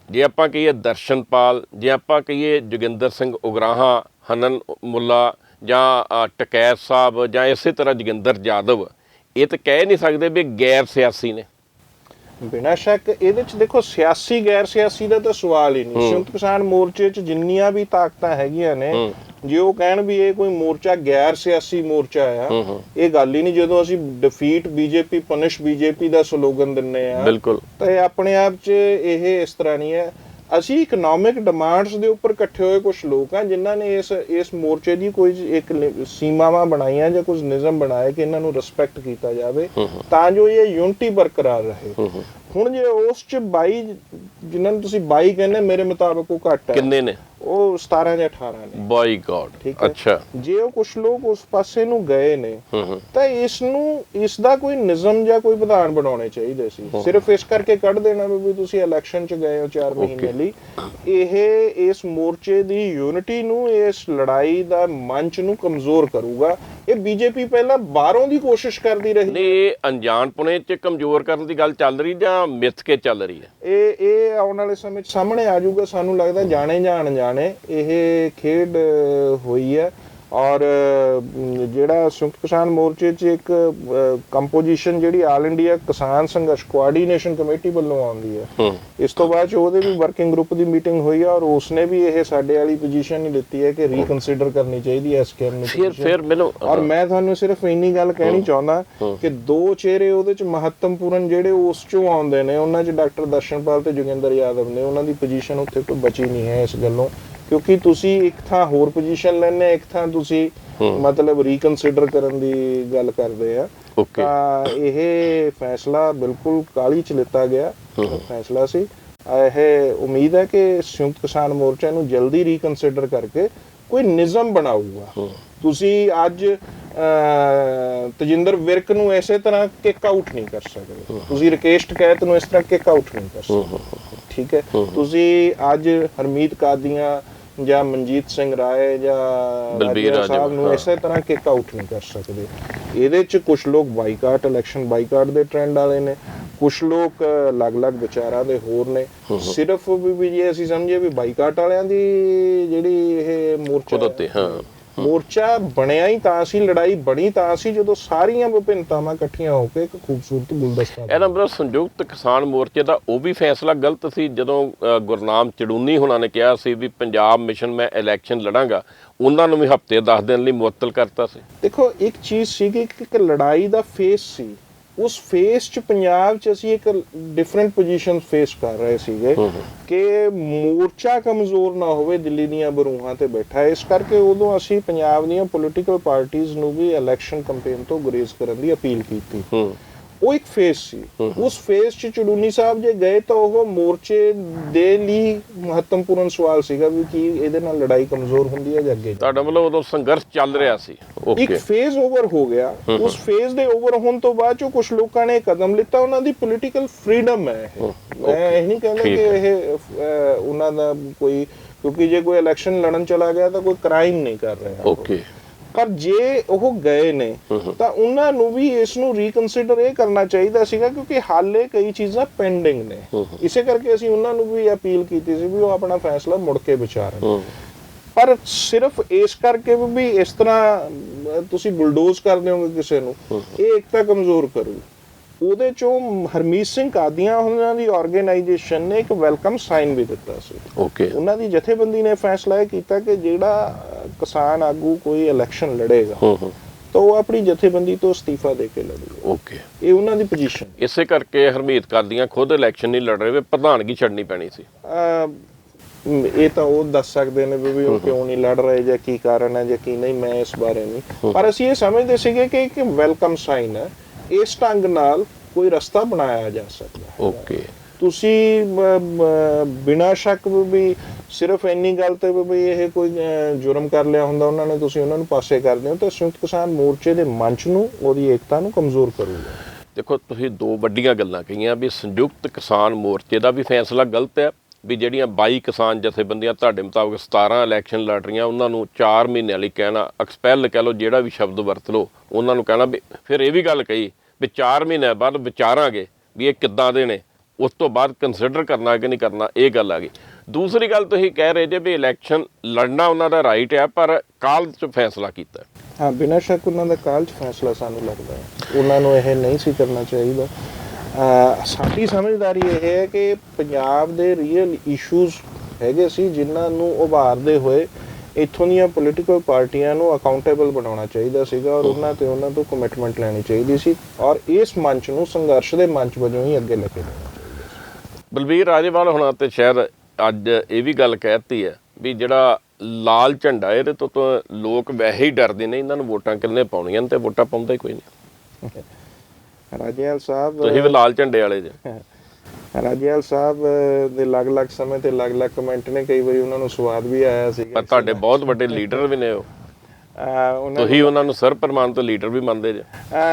ਜੇ ਆਪਾਂ ਕਹੀਏ ਦਰਸ਼ਨਪਾਲ, ਜੇ ਆਪਾਂ ਕਹੀਏ ਜੋਗਿੰਦਰ ਸਿੰਘ ਉਗਰਾਹਾਂ, ਹਨਨ ਮੁੱਲਾ ਜਾਂ ਟਕੈਤ ਸਾਹਿਬ ਜਾਂ ਇਸੇ ਤਰ੍ਹਾਂ ਜੋਗਿੰਦਰ ਯਾਦਵ, ਇਹ ਤਾਂ ਕਹਿ ਨਹੀਂ ਸਕਦੇ ਵੀ ਗੈਰ ਸਿਆਸੀ ਨੇ। ਬਿਨਾਂ ਸ਼ੱਕ ਇਹਦੇ 'ਚ ਦੇਖੋ ਸਿਆਸੀ ਗੈਰ ਸਿਆਸੀ ਦਾ ਤਾਂ ਸਵਾਲ ਹੀ ਨਹੀਂ। ਸੰਯੁਕਤ ਕਿਸਾਨ ਮੋਰਚੇ 'ਚ ਜਿੰਨੀਆਂ ਵੀ ਤਾਕਤਾਂ ਹੈਗੀਆਂ ਨੇ, ਜੇ ਉਹ ਕਹਿਣ ਵੀ ਇਹ ਕੋਈ ਮੋਰਚਾ ਗੈਰ ਸਿਆਸੀ ਮੋਰਚਾ ਆ, ਇਹ ਗੱਲ ਹੀ ਨਹੀਂ। ਜਦੋਂ ਅਸੀਂ ਡਿਫੀਟ ਬੀਜੇਪੀ ਪਨਿਸ਼ ਬੀਜੇਪੀ ਦਾ ਸਲੋਗਨ ਦਿੰਨੇ ਆ, ਬਿਲਕੁਲ, ਤਾਂ ਇਹ ਆਪਣੇ ਆਪ 'ਚ ਇਹ ਇਸ ਤਰ੍ਹਾਂ ਨਹੀਂ ਹੈ। ਅਸੀਂ ਇਕਨੋਮਿਕ ਡਿਮਾਂਡਸ ਦੇ ਉੱਪਰ ਇਕੱਠੇ ਹੋਏ ਕੁਝ ਲੋਕ ਆ ਜਿਨ੍ਹਾਂ ਨੇ ਇਸ ਮੋਰਚੇ ਦੀ ਕੋਈ ਇੱਕ ਸੀਮਾਵਾਂ ਬਣਾਈਆਂ ਜਾਂ ਕੁਝ ਨਿਯਮ ਬਣਾਏ ਕਿ ਇਹਨਾਂ ਨੂੰ ਰਿਸਪੈਕਟ ਕੀਤਾ ਜਾਵੇ ਤਾਂ ਜੋ ਇਹ ਯੂਨਿਟੀ ਬਰਕਰਾਰ ਰਹੇ। ਹੁਣ ਜੇ ਉਸ 'ਚ 22 ਜਿਨ੍ਹਾਂ ਨੂੰ ਤੁਸੀਂ 22 ਕਹਿੰਦੇ, ਮੇਰੇ ਮੁਤਾਬਕ ਉਹ ਘੱਟ ਹੈ। ਕਿੰਨੇ ਨੇ? ਉਹ 17 ਜਾਂ 18 ਨੇ। ਬਾਈ ਗॉड। ਠੀਕ ਹੈ। ਅੱਛਾ, ਜੇ ਉਹ ਕੁਝ ਲੋਕ ਉਸ ਪਾਸੇ ਨੂੰ ਗਏ ਨੇ ਤਾਂ ਇਸ ਦਾ ਕੋਈ ਨਿਯਮ ਜਾਂ ਕੋਈ ਵਿਧਾਨ ਬਣਾਉਣੇ ਚਾਹੀਦੇ ਸੀ। ਸਿਰਫ ਇਸ ਕਰਕੇ ਕੱਢ ਦੇਣਾ ਵੀ ਤੁਸੀਂ ਇਲੈਕਸ਼ਨ 'ਚ ਗਏ ਹੋ 4 ਮਹੀਨੇ ਲਈ, ਇਹ ਇਸ ਮੋਰਚੇ ਦੀ ਯੂਨਿਟੀ ਨੂੰ, ਇਸ ਲੜਾਈ ਦਾ ਮੰਚ ਨੂੰ ਕਮਜ਼ੋਰ ਕਰੂਗਾ। ਇਹ ਬੀਜੇਪੀ ਪਹਿਲਾਂ ਬਾਹਰੋਂ ਦੀ ਕੋਸ਼ਿਸ਼ ਕਰਦੀ ਰਹੀ। ਨਹੀਂ, ਇਹ ਅਣਜਾਣਪੁਣੇ 'ਚ ਕਮਜ਼ੋਰ ਕਰਨ ਦੀ ਗੱਲ ਚੱਲ ਰਹੀ ਜਾਂ ਮਿੱਥ ਕੇ ਚੱਲ ਰਹੀ ਹੈ? ਇਹ ਆਉਣ ਵਾਲੇ ਸਮੇਂ 'ਚ ਸਾਹਮਣੇ ਆ ਜਾਊਗਾ। ਸਾਨੂੰ ਲੱਗਦਾ ਜਾਣੇ ਜਾਂ ਅਣਜਾਣੇ ਇਹ ਖੇਡ ਹੋਈ ਹੈ। ਔਰ ਜਿਹੜਾ ਸੰਯੁਕਤ ਕਿਸਾਨ ਮੋਰਚੇ 'ਚ ਇੱਕ ਕੰਪੋਜੀਸ਼ਨ ਜਿਹੜੀ ਆਲ ਇੰਡੀਆ ਕਿਸਾਨ ਸੰਘਰਸ਼ ਕੋਆਰਡੀਨੇਸ਼ਨ ਕਮੇਟੀ ਵੱਲੋਂ ਆਉਂਦੀ ਹੈ, ਇਸ ਤੋਂ ਬਾਅਦ 'ਚ ਉਹਦੇ ਵੀ ਵਰਕਿੰਗ ਗਰੁੱਪ ਦੀ ਮੀਟਿੰਗ ਹੋਈ ਹੈ ਔਰ ਉਸਨੇ ਵੀ ਇਹ ਸਾਡੇ ਵਾਲੀ ਪੋਜੀਸ਼ਨ ਹੀ ਲਿੱਤੀ ਹੈ ਕਿ ਰੀਕਨਸੀਡਰ ਕਰਨੀ ਚਾਹੀਦੀ ਹੈ ਐਸਕੇਐਮ ਨੂੰ। ਫਿਰ ਮੈਨੂੰ ਔਰ ਮੈਂ ਤੁਹਾਨੂੰ ਸਿਰਫ ਇੰਨੀ ਗੱਲ ਕਹਿਣੀ ਚਾਹੁੰਦਾ ਕਿ ਦੋ ਚਿਹਰੇ ਉਹਦੇ 'ਚ ਮਹੱਤਵਪੂਰਨ ਜਿਹੜੇ ਉਸ 'ਚੋਂ ਆਉਂਦੇ ਨੇ, ਉਹਨਾਂ 'ਚ ਡਾਕਟਰ ਦਰਸ਼ਨਪਾਲ ਤੇ ਜੋਗਿੰਦਰ ਯਾਦਵ ਨੇ। ਉਹਨਾਂ ਦੀ ਪੋਜੀਸ਼ਨ ਉੱਥੇ ਕੋਈ ਬਚੀ ਨਹੀਂ ਹੈ ਇਸ ਗੱਲੋਂ, ਕਿਉਂਕਿ ਤੁਸੀਂ ਇੱਕ ਥਾਂ ਹੋਰ ਪੋਜੀਸ਼ਨ ਲੈਣੇ, ਇੱਕ ਥਾਂ ਤੁਸੀਂ ਮਤਲਬ ਰੀਕਨਸੀਡਰ ਕਰਨ ਦੀ ਗੱਲ ਕਰਦੇ ਆ। ਤਾਂ ਇਹ ਫੈਸਲਾ ਬਿਲਕੁਲ ਕਾਹਲੀ ਚ ਲਿੱਤਾ ਗਿਆ ਫੈਸਲਾ ਸੀ। ਇਹ ਉਮੀਦ ਹੈ ਕਿ ਸੰਯੁਕਤ ਕਿਸਾਨ ਮੋਰਚਾ ਨੂੰ ਜਲਦੀ ਰੀਕਨਸੀਡਰ ਕਰਕੇ ਕੋਈ ਨਿਯਮ ਬਣਾਊਗਾ। ਤੁਸੀਂ ਅੱਜ ਤਜਿੰਦਰ ਵਿਰਕ ਨੂੰ ਇਸੇ ਤਰ੍ਹਾਂ ਕਿੱਕ ਆਊਟ ਨਹੀਂ ਕਰ ਸਕਦੇ, ਤੁਸੀਂ ਰਾਕੇਸ਼ ਟਕੈਤ ਨੂੰ ਇਸ ਤਰ੍ਹਾਂ ਕਿੱਕ ਆਊਟ ਨਹੀਂ ਕਰ ਸਕਦੇ, ਠੀਕ ਹੈ? ਤੁਸੀਂ ਅੱਜ ਹਰਮੀਤ ਕਾਦੀਆਂ ਜਾਂ ਮਨਜੀਤ ਸਿੰਘ ਰਾਏ ਜਾਂ ਬਲਬੀਰ ਸਾਹਿਬ ਨੂੰ ਇਸੇ ਤਰ੍ਹਾਂ ਕਿੱਕ ਆਊਟ ਨਹੀਂ ਕਰ ਸਕਦੇ। ਇਹਦੇ 'ਚ ਕੁਝ ਲੋਕ ਬਾਈਕਾਟ, ਇਲੈਕਸ਼ਨ ਬਾਈਕਾਟ ਦੇ ਟ੍ਰੈਂਡ ਵਾਲੇ ਨੇ, ਕੁਝ ਲੋਕ ਅਲੱਗ-ਅਲੱਗ ਵਿਚਾਰਾਂ ਦੇ ਹੋਰ ਨੇ। ਸਿਰਫ ਵੀ ਜੇ ਅਸੀਂ ਸਮਝੀਏ ਵੀ ਬਾਈਕਾਟ ਵਾਲਿਆਂ ਦੀ ਜਿਹੜੀ ਇਹ ਮੋਰਚਾ ਬਣਿਆ ਹੀ ਤਾਂ ਸੀ, ਲੜਾਈ ਬਣੀ ਤਾਂ ਸੀ ਜਦੋਂ ਸਾਰੀਆਂ ਵਿਭਿੰਨਤਾਵਾਂ ਇਕੱਠੀਆਂ ਹੋ ਕੇ ਇੱਕ ਖੂਬਸੂਰਤ ਗੁਲਦਸਤਾ। ਇਹਨਾਂ ਮਤਲਬ ਸੰਯੁਕਤ ਕਿਸਾਨ ਮੋਰਚੇ ਦਾ ਉਹ ਵੀ ਫੈਸਲਾ ਗਲਤ ਸੀ ਜਦੋਂ ਗੁਰਨਾਮ ਚੜੂਨੀ ਹੁਣਾਂ ਨੇ ਕਿਹਾ ਸੀ ਵੀ ਪੰਜਾਬ ਮਿਸ਼ਨ ਮੈਂ ਇਲੈਕਸ਼ਨ ਲੜਾਂਗਾ, ਉਹਨਾਂ ਨੂੰ ਵੀ ਹਫ਼ਤੇ 10 ਦਿਨ ਲਈ ਮੁਅੱਤਲ ਕਰਤਾ ਸੀ। ਦੇਖੋ, ਇੱਕ ਚੀਜ਼ ਸੀਗੀ ਕਿ ਇੱਕ ਲੜਾਈ ਦਾ ਫੇਸ ਸੀ, ਉਸ ਫੇਸ 'ਚ ਪੰਜਾਬ 'ਚ ਅਸੀਂ ਇੱਕ ਡਿਫਰੈਂਟ ਪੋਜੀਸ਼ਨ ਫੇਸ ਕਰ ਰਹੇ ਸੀਗੇ ਕਿ ਮੋਰਚਾ ਕਮਜ਼ੋਰ ਨਾ ਹੋਵੇ ਦਿੱਲੀ ਦੀਆਂ ਬਰੂਹਾਂ ਤੇ ਬੈਠਾ। ਇਸ ਕਰਕੇ ਉਦੋਂ ਅਸੀਂ ਪੰਜਾਬ ਦੀਆਂ ਪੋਲੀਟੀਕਲ ਪਾਰਟੀਆਂ ਨੂੰ ਵੀ ਇਲੈਕਸ਼ਨ ਕੈਂਪੇਨ ਤੋਂ ਗੁਰੇਜ਼ ਕਰਨ ਦੀ ਅਪੀਲ ਕੀਤੀ। ਉਹ ਇੱਕ ਫੇਸ ਸੀ। ਉਸ ਫੇਸ 'ਚ ਚੜੂਨੀ ਸਾਹਿਬ ਜੇ ਗਏ ਤਾਂ ਉਹ ਮੋਰਚੇ ਦੇ ਲਈ ਮਹੱਤਵਪੂਰਨ ਸਵਾਲ ਸੀਗਾ ਵੀ ਕੀ ਇਹਦੇ ਨਾਲ ਲੜਾਈ ਕਮਜ਼ੋਰ ਹੁੰਦੀ ਹੈ ਜਾਂ ਅੱਗੇ। ਤੁਹਾਡਾ ਮਤਲਬ ਉਦੋਂ ਸੰਘਰਸ਼ ਚੱਲ ਰਿਹਾ ਸੀ। ਇੱਕ ਫੇਜ਼ ਓਵਰ ਹੋ ਗਿਆ। ਉਸ ਫੇਜ਼ ਦੇ ਓਵਰ ਹੋਣ ਤੋਂ ਬਾਅਦ ਜੋ ਕੁਝ ਲੋਕਾਂ ਨੇ ਕਦਮ ਲਿੱਤਾ, ਉਹਨਾਂ ਦੀ ਪੋਲੀਟੀਕਲ ਫਰੀडम ਹੈ। ਮੈਂ ਇਹ ਨਹੀਂ ਕਹਿੰਦਾ ਕਿ ਇਹ ਉਹਨਾਂ ਦਾ ਕੋਈ, ਕਿਉਂਕਿ ਜੇ ਕੋਈ ਇਲੈਕਸ਼ਨ ਲੜਨ ਚਲਾ ਗਿਆ ਤਾਂ ਕੋਈ ਕ੍ਰਾਈਮ ਨਹੀਂ ਕਰ ਰਿਹਾ। ਪਰ ਜੇ ਉਹ ਗਏ ਨੇ ਤਾਂ ਉਹਨਾਂ ਨੂੰ ਵੀ ਇਸ ਨੂੰ ਰੀਕਨਸੀਡਰ ਇਹ ਕਰਨਾ ਚਾਹੀਦਾ ਸੀਗਾ, ਕਿਉਂਕਿ ਹਾਲੇ ਕਈ ਚੀਜ਼ਾਂ ਪੈਂਡਿੰਗ ਨੇ। ਇਸੇ ਕਰਕੇ ਅਸੀਂ ਉਹਨਾਂ ਨੂੰ ਵੀ ਅਪੀਲ ਕੀਤੀ ਸੀ ਵੀ ਉਹ ਆਪਣਾ ਫੈਸਲਾ ਮੁੜ ਕੇ ਵਿਚਾਰਨ। ਪਰ ਸਿਰਫ ਇਸ ਕਰਕੇ ਵੀ ਇਸ ਤਰ੍ਹਾਂ ਤੁਸੀਂ ਬੁਲਡੋਜ਼ ਕਰ ਦਿਓਗੇ ਕਿਸੇ ਨੂੰ, ਇਹ ਏਕਤਾ ਕਮਜ਼ੋਰ ਕਰੂ। ਉਹਦੇ ਚੋਂ ਹਰਮੀਤ ਸਿੰਘ ਕਾਦੀਆਂ ਉਹਨਾਂ ਦੀ ਆਰਗੇਨਾਈਜੇਸ਼ਨ ਨੇ ਇੱਕ ਵੈਲਕਮ ਸਾਈਨ ਵੀ ਦਿੱਤਾ ਸੀ। ਉਹਨਾਂ ਦੀ ਜਥੇਬੰਦੀ ਨੇ ਫੈਸਲਾ ਇਹ ਕੀਤਾ ਕਿ ਜਿਹੜਾ ਕਿਸਾਨ ਆਗੂ ਕੋਈ ਇਲੈਕਸ਼ਨ ਲੜੇਗਾ ਤਾਂ ਉਹ ਆਪਣੀ ਜਥੇਬੰਦੀ ਤੋਂ ਅਸਤੀਫਾ ਦੇ ਕੇ ਲੜੇਗਾ। ਇਹ ਉਹਨਾਂ ਦੀ ਪੋਜੀਸ਼ਨ। ਇਸੇ ਕਰਕੇ ਹਰਮੀਤ ਕਾਦੀਆਂ ਖੁਦ ਇਲੈਕਸ਼ਨ ਨਹੀਂ ਲੜ ਰਹੇ, ਪ੍ਰਧਾਨਗੀ ਛੱਡਣੀ ਪੈਣੀ ਸੀ। ਇਹ ਤਾਂ ਉਹ ਦੱਸ ਸਕਦੇ ਨੇ ਵੀ ਉਹ ਕਿਉਂ ਨਹੀਂ ਲੜ ਰਹੇ ਜਾਂ ਕੀ ਕਾਰਨ ਹੈ ਜਾਂ ਕੀ ਨਹੀਂ, ਮੈਂ ਇਸ ਬਾਰੇ ਨਹੀਂ। ਪਰ ਅਸੀਂ ਇਹ ਸਮਝਦੇ ਸੀਗੇ ਕਿ ਇੱਕ ਵੈਲਕਮ ਸਾਈਨ ਹੈ, ਇਸ ਢੰਗ ਨਾਲ ਕੋਈ ਰਸਤਾ ਬਣਾਇਆ ਜਾ ਸਕਦਾ। ਤੁਸੀਂ ਬਿਨਾਂ ਸ਼ੱਕ ਵੀ ਸਿਰਫ ਇੰਨੀ ਗੱਲ ਤੇ ਵੀ ਇਹ ਕੋਈ ਜੁਰਮ ਕਰ ਲਿਆ ਹੁੰਦਾ ਉਹਨਾਂ ਨੇ, ਤੁਸੀਂ ਉਹਨਾਂ ਨੂੰ ਪਾਸੇ ਕਰਦੇ ਹੋ ਤਾਂ ਸੰਯੁਕਤ ਕਿਸਾਨ ਮੋਰਚੇ ਦੇ ਮੰਚ ਨੂੰ, ਉਹਦੀ ਏਕਤਾ ਨੂੰ ਕਮਜ਼ੋਰ ਕਰੂਗਾ। ਦੇਖੋ, ਤੁਸੀਂ ਦੋ ਵੱਡੀਆਂ ਗੱਲਾਂ ਕਹੀਆਂ ਵੀ ਸੰਯੁਕਤ ਕਿਸਾਨ ਮੋਰਚੇ ਦਾ ਵੀ ਫੈਸਲਾ ਗਲਤ ਹੈ ਵੀ ਜਿਹੜੀਆਂ 22 ਕਿਸਾਨ ਜਥੇਬੰਦੀਆਂ ਤੁਹਾਡੇ ਮੁਤਾਬਕ 17 ਇਲੈਕਸ਼ਨ ਲੜ ਰਹੀਆਂ, ਉਹਨਾਂ ਨੂੰ 4 ਮਹੀਨਿਆਂ ਲਈ ਕਹਿਣਾ, ਐਕਸਪੈਲ ਕਹਿ ਲਓ, ਜਿਹੜਾ ਵੀ ਸ਼ਬਦ ਵਰਤ ਲਓ, ਉਹਨਾਂ ਨੂੰ ਕਹਿਣਾ ਵੀ ਫਿਰ ਇਹ ਵੀ ਗੱਲ ਕਹੀ ਵੀ 4 ਮਹੀਨਿਆਂ ਬਾਅਦ ਵਿਚਾਰਾਂਗੇ ਵੀ ਇਹ ਕਿੱਦਾਂ ਦੇ ਨੇ, ਉਸ ਤੋਂ ਬਾਅਦ ਕੰਸੀਡਰ ਕਰਨਾ ਕਿ ਨਹੀਂ ਕਰਨਾ, ਇਹ ਗੱਲ ਆ ਗਈ। ਦੂਸਰੀ ਗੱਲ ਤੁਸੀਂ ਕਹਿ ਰਹੇ ਜੇ ਵੀ ਇਲੈਕਸ਼ਨ ਲੜਨਾ ਉਹਨਾਂ ਦਾ ਰਾਈਟ ਹੈ, ਪਰ ਕਾਲ 'ਚ ਫੈਸਲਾ ਕੀਤਾ। ਹਾਂ, ਬਿਨਾਂ ਸ਼ੱਕ ਉਹਨਾਂ ਦਾ ਕਾਲ 'ਚ ਫੈਸਲਾ ਸਾਨੂੰ ਲੱਗਦਾ ਹੈ ਉਹਨਾਂ ਨੂੰ ਇਹ ਨਹੀਂ ਸੀ ਕਰਨਾ ਚਾਹੀਦਾ। ਸਾਡੀ ਸਮਝਦਾਰੀ ਇਹ ਹੈ ਕਿ ਪੰਜਾਬ ਦੇ ਰੀਅਲ ਇਸ਼ੂਜ਼ ਹੈਗੇ ਸੀ ਜਿਨ੍ਹਾਂ ਨੂੰ ਉਭਾਰਦੇ ਹੋਏ ਇੱਥੋਂ ਦੀਆਂ ਪੋਲੀਟੀਕਲ ਪਾਰਟੀਆਂ ਨੂੰ ਅਕਾਊਂਟੇਬਲ ਬਣਾਉਣਾ ਚਾਹੀਦਾ ਸੀਗਾ ਔਰ ਉਹਨਾਂ ਤੋਂ ਕਮਿਟਮੈਂਟ ਲੈਣੀ ਚਾਹੀਦੀ ਸੀ ਔਰ ਇਸ ਮੰਚ ਨੂੰ ਸੰਘਰਸ਼ ਦੇ ਮੰਚ ਵਜੋਂ ਹੀ ਅੱਗੇ ਲੈ ਕੇ ਜਾਣਾ ਚਾਹੀਦਾ। ਬਲਬੀਰ ਰਾਜੇਵਾਲ ਹੁਣਾਂ ਤੇ ਸ਼ਾਇਦ ਅੱਜ ਇਹ ਵੀ ਗੱਲ ਕਹਿਤੀ ਹੈ ਵੀ ਜਿਹੜਾ ਲਾਲ ਝੰਡਾ ਇਹਦੇ ਤੋਂ ਲੋਕ ਵੈਸੇ ਹੀ ਡਰਦੇ ਨੇ, ਇਹਨਾਂ ਨੂੰ ਵੋਟਾਂ ਕਿੰਨੇ ਪਾਉਣੀਆਂ ਤੇ ਵੋਟਾਂ ਪਾਉਂਦਾ ਹੀ ਕੋਈ ਨਹੀਂ। ਰਾਜੇਵਾਲ ਸਾਹਿਬ, ਤੁਸੀਂ ਵੀ ਲਾਲ ਝੰਡੇ ਵਾਲੇ ਜੇ। ਰਾਜੇਵਾਲ ਸਾਹਿਬ ਦੇ ਅਲੱਗ-ਅਲੱਗ ਸਮੇਂ ਤੇ ਅਲੱਗ-ਅਲੱਗ ਕਮੈਂਟ ਨੇ, ਕਈ ਵਾਰੀ ਉਹਨਾਂ ਨੂੰ ਸਵਾਦ ਵੀ ਆਇਆ ਸੀਗਾ। ਪਰ ਤੁਹਾਡੇ ਬਹੁਤ ਵੱਡੇ ਲੀਡਰ ਵੀ ਨੇ ਉਹ। ਤੁਸੀਂ ਉਹਨਾਂ ਨੂੰ ਸਰ ਪ੍ਰਮਾਣਿਤ ਲੀਡਰ ਵੀ ਮੰਨਦੇ ਜੇ?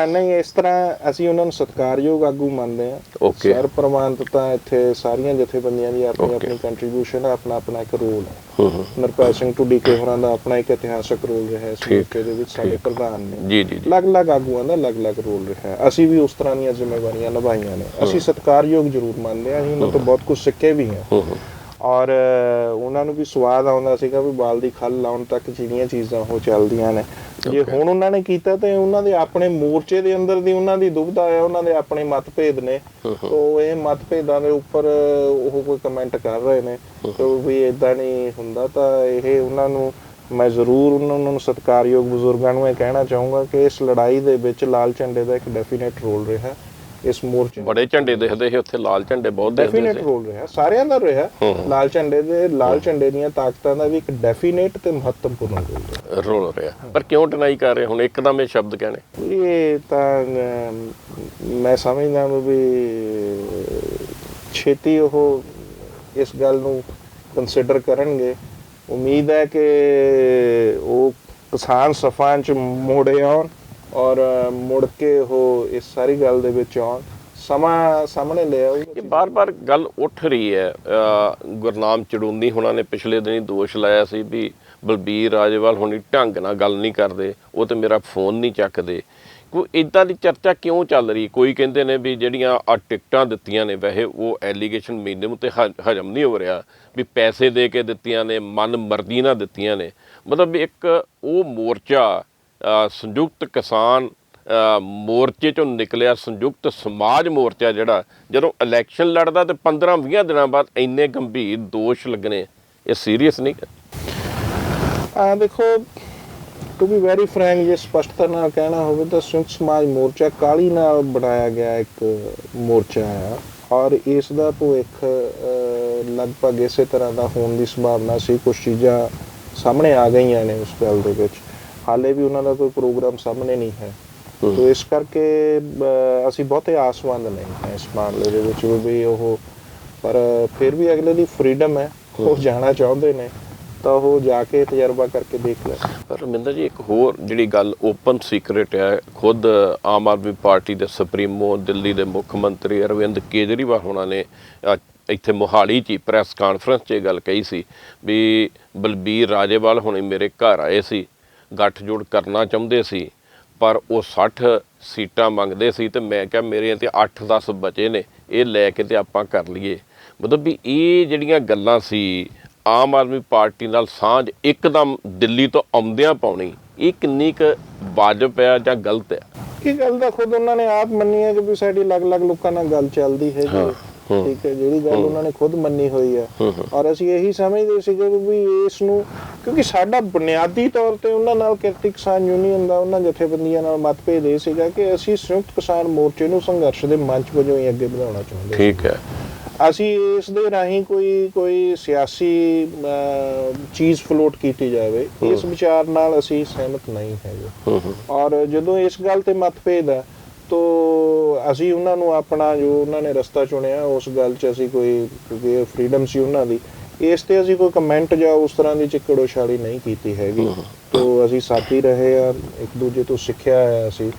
ਨਹੀਂ, ਇਸ ਤਰ੍ਹਾਂ ਅਸੀਂ ਉਹਨਾਂ ਨੂੰ ਸਤਿਕਾਰਯੋਗ ਆਗੂ ਮੰਨਦੇ ਹਾਂ। ਓਕੇ। ਸਰ ਪ੍ਰਮਾਣਿਤ ਤਾਂ ਇੱਥੇ ਸਾਰੀਆਂ ਜਥੇਬੰਦੀਆਂ ਦੀ ਆਪਣੀ ਆਪਣੀ ਕੰਟਰੀਬਿਊਸ਼ਨ ਹੈ, ਆਪਣਾ ਆਪਣਾ ਇੱਕ ਰੋਲ ਹੈ। ਨਿਰਭੈ ਸਿੰਘ ਢੁੱਡੀਕੇ ਹੋਰਾਂ ਦਾ ਆਪਣਾ ਇੱਕ ਇਤਿਹਾਸਕ ਰੋਲ ਰਿਹਾ ਇਸ ਮੌਕੇ ਦੇ ਵਿੱਚ, ਸਾਡੇ ਪ੍ਰਧਾਨ ਨੇ। ਜੀ ਜੀ। ਅਲੱਗ-ਅਲੱਗ ਆਗੂਆਂ ਦਾ ਅਲੱਗ-ਅਲੱਗ ਰੋਲ ਰਿਹਾ। ਅਸੀਂ ਵੀ ਉਸ ਤਰ੍ਹਾਂ ਦੀਆਂ ਜ਼ਿੰਮੇਵਾਰੀਆਂ ਨਿਭਾਈਆਂ ਨੇ। ਅਸੀਂ ਸਤਿਕਾਰਯੋਗ ਜ਼ਰੂਰ ਮੰਨਦੇ ਹਾਂ, ਅਸੀਂ ਉਹਨਾਂ ਤੋਂ ਬਹੁਤ ਕੁਝ ਸਿੱਖੇ ਵੀ ਹਾਂ। ਔਰ ਉਹਨਾਂ ਨੂੰ ਵੀ ਸਵਾਦ ਆਉਂਦਾ ਸੀਗਾ ਵੀ ਬਾਲ ਦੀ ਖੱਲ ਲਾਉਣ ਤੱਕ ਜਿਹੜੀਆਂ ਚੀਜ਼ਾਂ ਉਹ ਚੱਲਦੀਆਂ ਨੇ। ਜੇ ਹੁਣ ਉਹਨਾਂ ਨੇ ਕੀਤਾ ਤੇ ਉਹਨਾਂ ਦੇ ਆਪਣੇ ਮੋਰਚੇ ਦੇ ਅੰਦਰ ਦੀ ਉਹਨਾਂ ਦੀ ਦੁਬਿਧਾ ਹੈ, ਉਹਨਾਂ ਦੇ ਆਪਣੇ ਮਤਭੇਦ ਨੇ। ਉਹ ਇਹ ਮਤਭੇਦਾਂ ਦੇ ਉੱਪਰ ਉਹ ਕੋਈ ਕਮੈਂਟ ਕਰ ਰਹੇ ਨੇ ਵੀ ਇਦਾਂ ਨਹੀਂ ਹੁੰਦਾ, ਤਾਂ ਇਹ ਉਹਨਾਂ ਨੂੰ ਮੈਂ ਜ਼ਰੂਰ ਉਹਨਾਂ ਨੂੰ ਸਤਿਕਾਰਯੋਗ ਬਜ਼ੁਰਗਾਂ ਨੂੰ ਇਹ ਕਹਿਣਾ ਚਾਹੂੰਗਾ ਕਿ ਇਸ ਲੜਾਈ ਦੇ ਵਿੱਚ ਲਾਲ ਝੰਡੇ ਦਾ ਇੱਕ ਡੈਫੀਨੇਟ ਰੋਲ ਰਿਹਾ। ਇਸ ਮੋਰਚੇ ਬੜੇ ਝੰਡੇ ਦਿਖਦੇ ਸੀ ਉੱਥੇ, ਲਾਲ ਝੰਡੇ ਬਹੁਤ ਡੈਫੀਨੇਟ ਰੋਲ ਰਿਹਾ, ਸਾਰਿਆਂ ਦਾ ਰਿਹਾ। ਲਾਲ ਝੰਡੇ ਦੀਆਂ ਤਾਕਤਾਂ ਦਾ ਵੀ ਇੱਕ ਡੈਫੀਨੇਟ ਤੇ ਮਹੱਤਵਪੂਰਨ ਰੋਲ ਰਿਹਾ। ਪਰ ਕਿਉਂ ਡਿਨਾਈ ਕਰ ਰਹੇ ਹੁਣ ਇੱਕਦਮ ਇਹ ਸ਼ਬਦ ਕਹਿਣੇ? ਇਹ ਤਾਂ ਮੈਂ ਸਮਝਦਾ ਵੀ ਛੇਤੀ ਉਹ ਇਸ ਗੱਲ ਨੂੰ ਕੰਸੀਡਰ ਕਰਨਗੇ। ਉਮੀਦ ਹੈ ਕਿ ਉਹ ਕਿਸਾਨ ਸਫਾਂ 'ਚ ਮੋੜੇ ਆਉਣ ਔਰ ਮੁੜ ਕੇ ਉਹ ਇਸ ਸਾਰੀ ਗੱਲ ਦੇ ਵਿੱਚ ਆਉਣ, ਸਮਾਂ ਸਾਹਮਣੇ ਲੈ ਆਉ। ਇਹ ਬਾਰ-ਬਾਰ ਗੱਲ ਉੱਠ ਰਹੀ ਹੈ। ਗੁਰਨਾਮ ਚੜੂੰਦੀ ਹੁਣਾਂ ਨੇ ਪਿਛਲੇ ਦਿਨੀ ਦੋਸ਼ ਲਾਇਆ ਸੀ ਵੀ ਬਲਬੀਰ ਰਾਜੇਵਾਲ ਹੁਣੀ ਢੰਗ ਨਾਲ ਗੱਲ ਨਹੀਂ ਕਰਦੇ, ਉਹ ਤੇ ਮੇਰਾ ਫੋਨ ਨਹੀਂ ਚੱਕਦੇ। ਕੋਈ ਇੱਦਾਂ ਦੀ ਚਰਚਾ ਕਿਉਂ ਚੱਲ ਰਹੀ? ਕੋਈ ਕਹਿੰਦੇ ਨੇ ਵੀ ਜਿਹੜੀਆਂ ਆ ਟਿਕਟਾਂ ਦਿੱਤੀਆਂ ਨੇ, ਵੈਸੇ ਉਹ ਐਲੀਗੇਸ਼ਨ ਮੈਨੂੰ ਤੇ ਹਜਮ ਨਹੀਂ ਹੋ ਰਿਹਾ ਵੀ ਪੈਸੇ ਦੇ ਕੇ ਦਿੱਤੀਆਂ ਨੇ, ਮਨ ਮਰਜ਼ੀ ਨਾਲ ਦਿੱਤੀਆਂ ਨੇ। ਮਤਲਬ ਇੱਕ ਉਹ ਮੋਰਚਾ ਸੰਯੁਕਤ ਕਿਸਾਨ ਮੋਰਚੇ ਚੋਂ ਨਿਕਲਿਆ, ਸੰਯੁਕਤ ਸਮਾਜ ਮੋਰਚਾ ਜਿਹੜਾ ਜਦੋਂ ਇਲੈਕਸ਼ਨ ਲੜਦਾ ਤੇ 15-20 ਦਿਨਾਂ ਬਾਅਦ ਇੰਨੇ ਗੰਭੀਰ ਦੋਸ਼ ਲੱਗਣੇ, ਇਹ ਸੀਰੀਅਸ ਨਹੀਂ? ਦੇਖੋ, ਟੂ ਬੀ ਵੈਰੀ ਫਰੈਂਕ, ਜੇ ਸਪਸ਼ਟਤਾ ਨਾਲ ਕਹਿਣਾ ਹੋਵੇ ਤਾਂ ਸੰਯੁਕਤ ਸਮਾਜ ਮੋਰਚਾ ਕਾਹਲੀ ਨਾਲ ਬਣਾਇਆ ਗਿਆ ਇੱਕ ਮੋਰਚਾ ਆ, ਔਰ ਇਸ ਦਾ ਭਵਿੱਖ ਲਗਭਗ ਇਸੇ ਤਰ੍ਹਾਂ ਦਾ ਹੋਣ ਦੀ ਸੰਭਾਵਨਾ ਸੀ। ਕੁਝ ਚੀਜ਼ਾਂ ਸਾਹਮਣੇ ਆ ਗਈਆਂ ਨੇ ਉਸ ਗੱਲ ਦੇ ਵਿੱਚ, ਹਾਲੇ ਵੀ ਉਹਨਾਂ ਦਾ ਕੋਈ ਪ੍ਰੋਗਰਾਮ ਸਾਹਮਣੇ ਨਹੀਂ ਹੈ। ਤੋ ਇਸ ਕਰਕੇ ਅਸੀਂ ਬਹੁਤੇ ਆਸਵੰਦ ਨਹੀਂ ਹੈ ਇਸ ਮਾਮਲੇ ਦੇ ਵਿੱਚ ਵੀ ਉਹ, ਪਰ ਫਿਰ ਵੀ ਅਗਲੇ ਦੀ ਫਰੀਡਮ ਹੈ, ਉਹ ਜਾਣਾ ਚਾਹੁੰਦੇ ਨੇ ਤਾਂ ਉਹ ਜਾ ਕੇ ਤਜਰਬਾ ਕਰਕੇ ਦੇਖ ਲੈ। ਪਰ ਰਮਿੰਦਰ ਜੀ, ਇੱਕ ਹੋਰ ਜਿਹੜੀ ਗੱਲ ਓਪਨ ਸੀਕ੍ਰੇਟ ਹੈ, ਖੁਦ ਆਮ ਆਦਮੀ ਪਾਰਟੀ ਦੇ ਸੁਪਰੀਮੋ, ਦਿੱਲੀ ਦੇ ਮੁੱਖ ਮੰਤਰੀ ਅਰਵਿੰਦ ਕੇਜਰੀਵਾਲ ਹੋਣਾ ਨੇ ਇੱਥੇ ਮੋਹਾਲੀ 'ਚ ਹੀ ਪ੍ਰੈਸ ਕਾਨਫਰੰਸ 'ਚ ਇਹ ਗੱਲ ਕਹੀ ਸੀ ਵੀ ਬਲਬੀਰ ਰਾਜੇਵਾਲ ਹੁਣੇ ਮੇਰੇ ਘਰ ਆਏ ਸੀ, ਗੱਠਜੋੜ ਕਰਨਾ ਚਾਹੁੰਦੇ ਸੀ, ਪਰ ਉਹ 60 ਸੀਟਾਂ ਮੰਗਦੇ ਸੀ ਤੇ ਮੈਂ ਕਿਹਾ ਮੇਰੇ ਤੇ 8-10 ਬਚੇ ਨੇ, ਇਹ ਲੈ ਕੇ ਤੇ ਆਪਾਂ ਕਰ ਲਈਏ। ਮਤਲਬ ਵੀ ਇਹ ਜਿਹੜੀਆਂ ਗੱਲਾਂ ਸੀ, ਆਮ ਆਦਮੀ ਪਾਰਟੀ ਨਾਲ ਸਾਂਝ ਇੱਕਦਮ ਦਿੱਲੀ ਤੋਂ ਆਉਂਦਿਆਂ ਪਾਉਣੀ, ਇਹ ਕਿੰਨੀ ਕੁ ਵਾਜਬ ਹੈ ਜਾਂ ਗਲਤ ਹੈ? ਇਹ ਗੱਲ ਤਾਂ ਖੁਦ ਉਹਨਾਂ ਨੇ ਆਪ ਮੰਨੀ ਹੈ ਕਿ ਵੀ ਸਾਡੀ ਅਲੱਗ-ਅਲੱਗ ਲੋਕਾਂ ਨਾਲ ਗੱਲ ਚੱਲਦੀ ਹੈ ਜੀ, ਠੀਕ ਹੈ, ਜਿਹੜੀ ਗੱਲ ਉਹਨਾਂ ਨੇ ਖੁਦ ਮੰਨੀ ਹੋਈ ਹੈ। ਔਰ ਅਸੀਂ ਇਹੀ ਸਮਝਦੇ ਸੀਗੇ ਵੀ ਇਸ ਨੂੰ, ਕਿਉਂਕਿ ਸਾਡਾ ਬੁਨਿਆਦੀ ਤੌਰ ਤੇ ਉਹਨਾਂ ਨਾਲ ਕਿਰਤੀ ਕਿਸਾਨ ਯੂਨੀਅਨ ਦਾ, ਉਹਨਾਂ ਜਥੇਬੰਦੀਆਂ ਨਾਲ ਮਤਭੇਦ ਇਹ ਸੀਗਾ ਕਿ ਅਸੀਂ ਸੰਯੁਕਤ ਕਿਸਾਨ ਮੋਰਚੇ ਨੂੰ ਸੰਘਰਸ਼ ਦੇ ਮੰਚ ਵਜੋਂ ਹੀ ਅੱਗੇ ਵਧਾਉਣਾ ਚਾਹੁੰਦੇ। ਠੀਕ ਹੈ, ਅਸੀਂ ਇਸ ਦੇ ਰਾਹੀਂ ਕੋਈ ਸਿਆਸੀ ਚੀਜ਼ ਫਲੋਟ ਕੀਤੀ ਜਾਵੇ, ਇਸ ਵਿਚਾਰ ਨਾਲ ਅਸੀਂ ਸਹਿਮਤ ਨਹੀਂ ਹੈਗੇ। ਔਰ ਜਦੋਂ ਇਸ ਗੱਲ ਤੇ ਮਤਭੇਦ ਹੈ ਤੋ ਅਸੀਂ ਉਹਨਾਂ ਨੂੰ ਆਪਣਾ ਜੋ ਉਹਨਾਂ ਨੇ ਰਸਤਾ ਚੁਣਿਆ ਉਸ ਗੱਲ 'ਚ ਅਸੀਂ ਕੋਈ, ਕਿਉਂਕਿ ਫਰੀਡਮ ਸੀ ਉਹਨਾਂ ਦੀ, ਇਸ ਤੇ ਅਸੀਂ ਕੋਈ ਕਮੈਂਟ ਜਾਂ ਉਸ ਤਰ੍ਹਾਂ ਦੀ ਚਿੱਕੜੋਛਾਲੀ ਨਹੀਂ ਕੀਤੀ ਹੈਗੀ। ਤੋ ਅਸੀਂ ਸਾਥੀ ਰਹੇ ਆ, ਇੱਕ ਦੂਜੇ ਤੋਂ ਸਿੱਖਿਆ ਹੈ। ਅਸੀਂ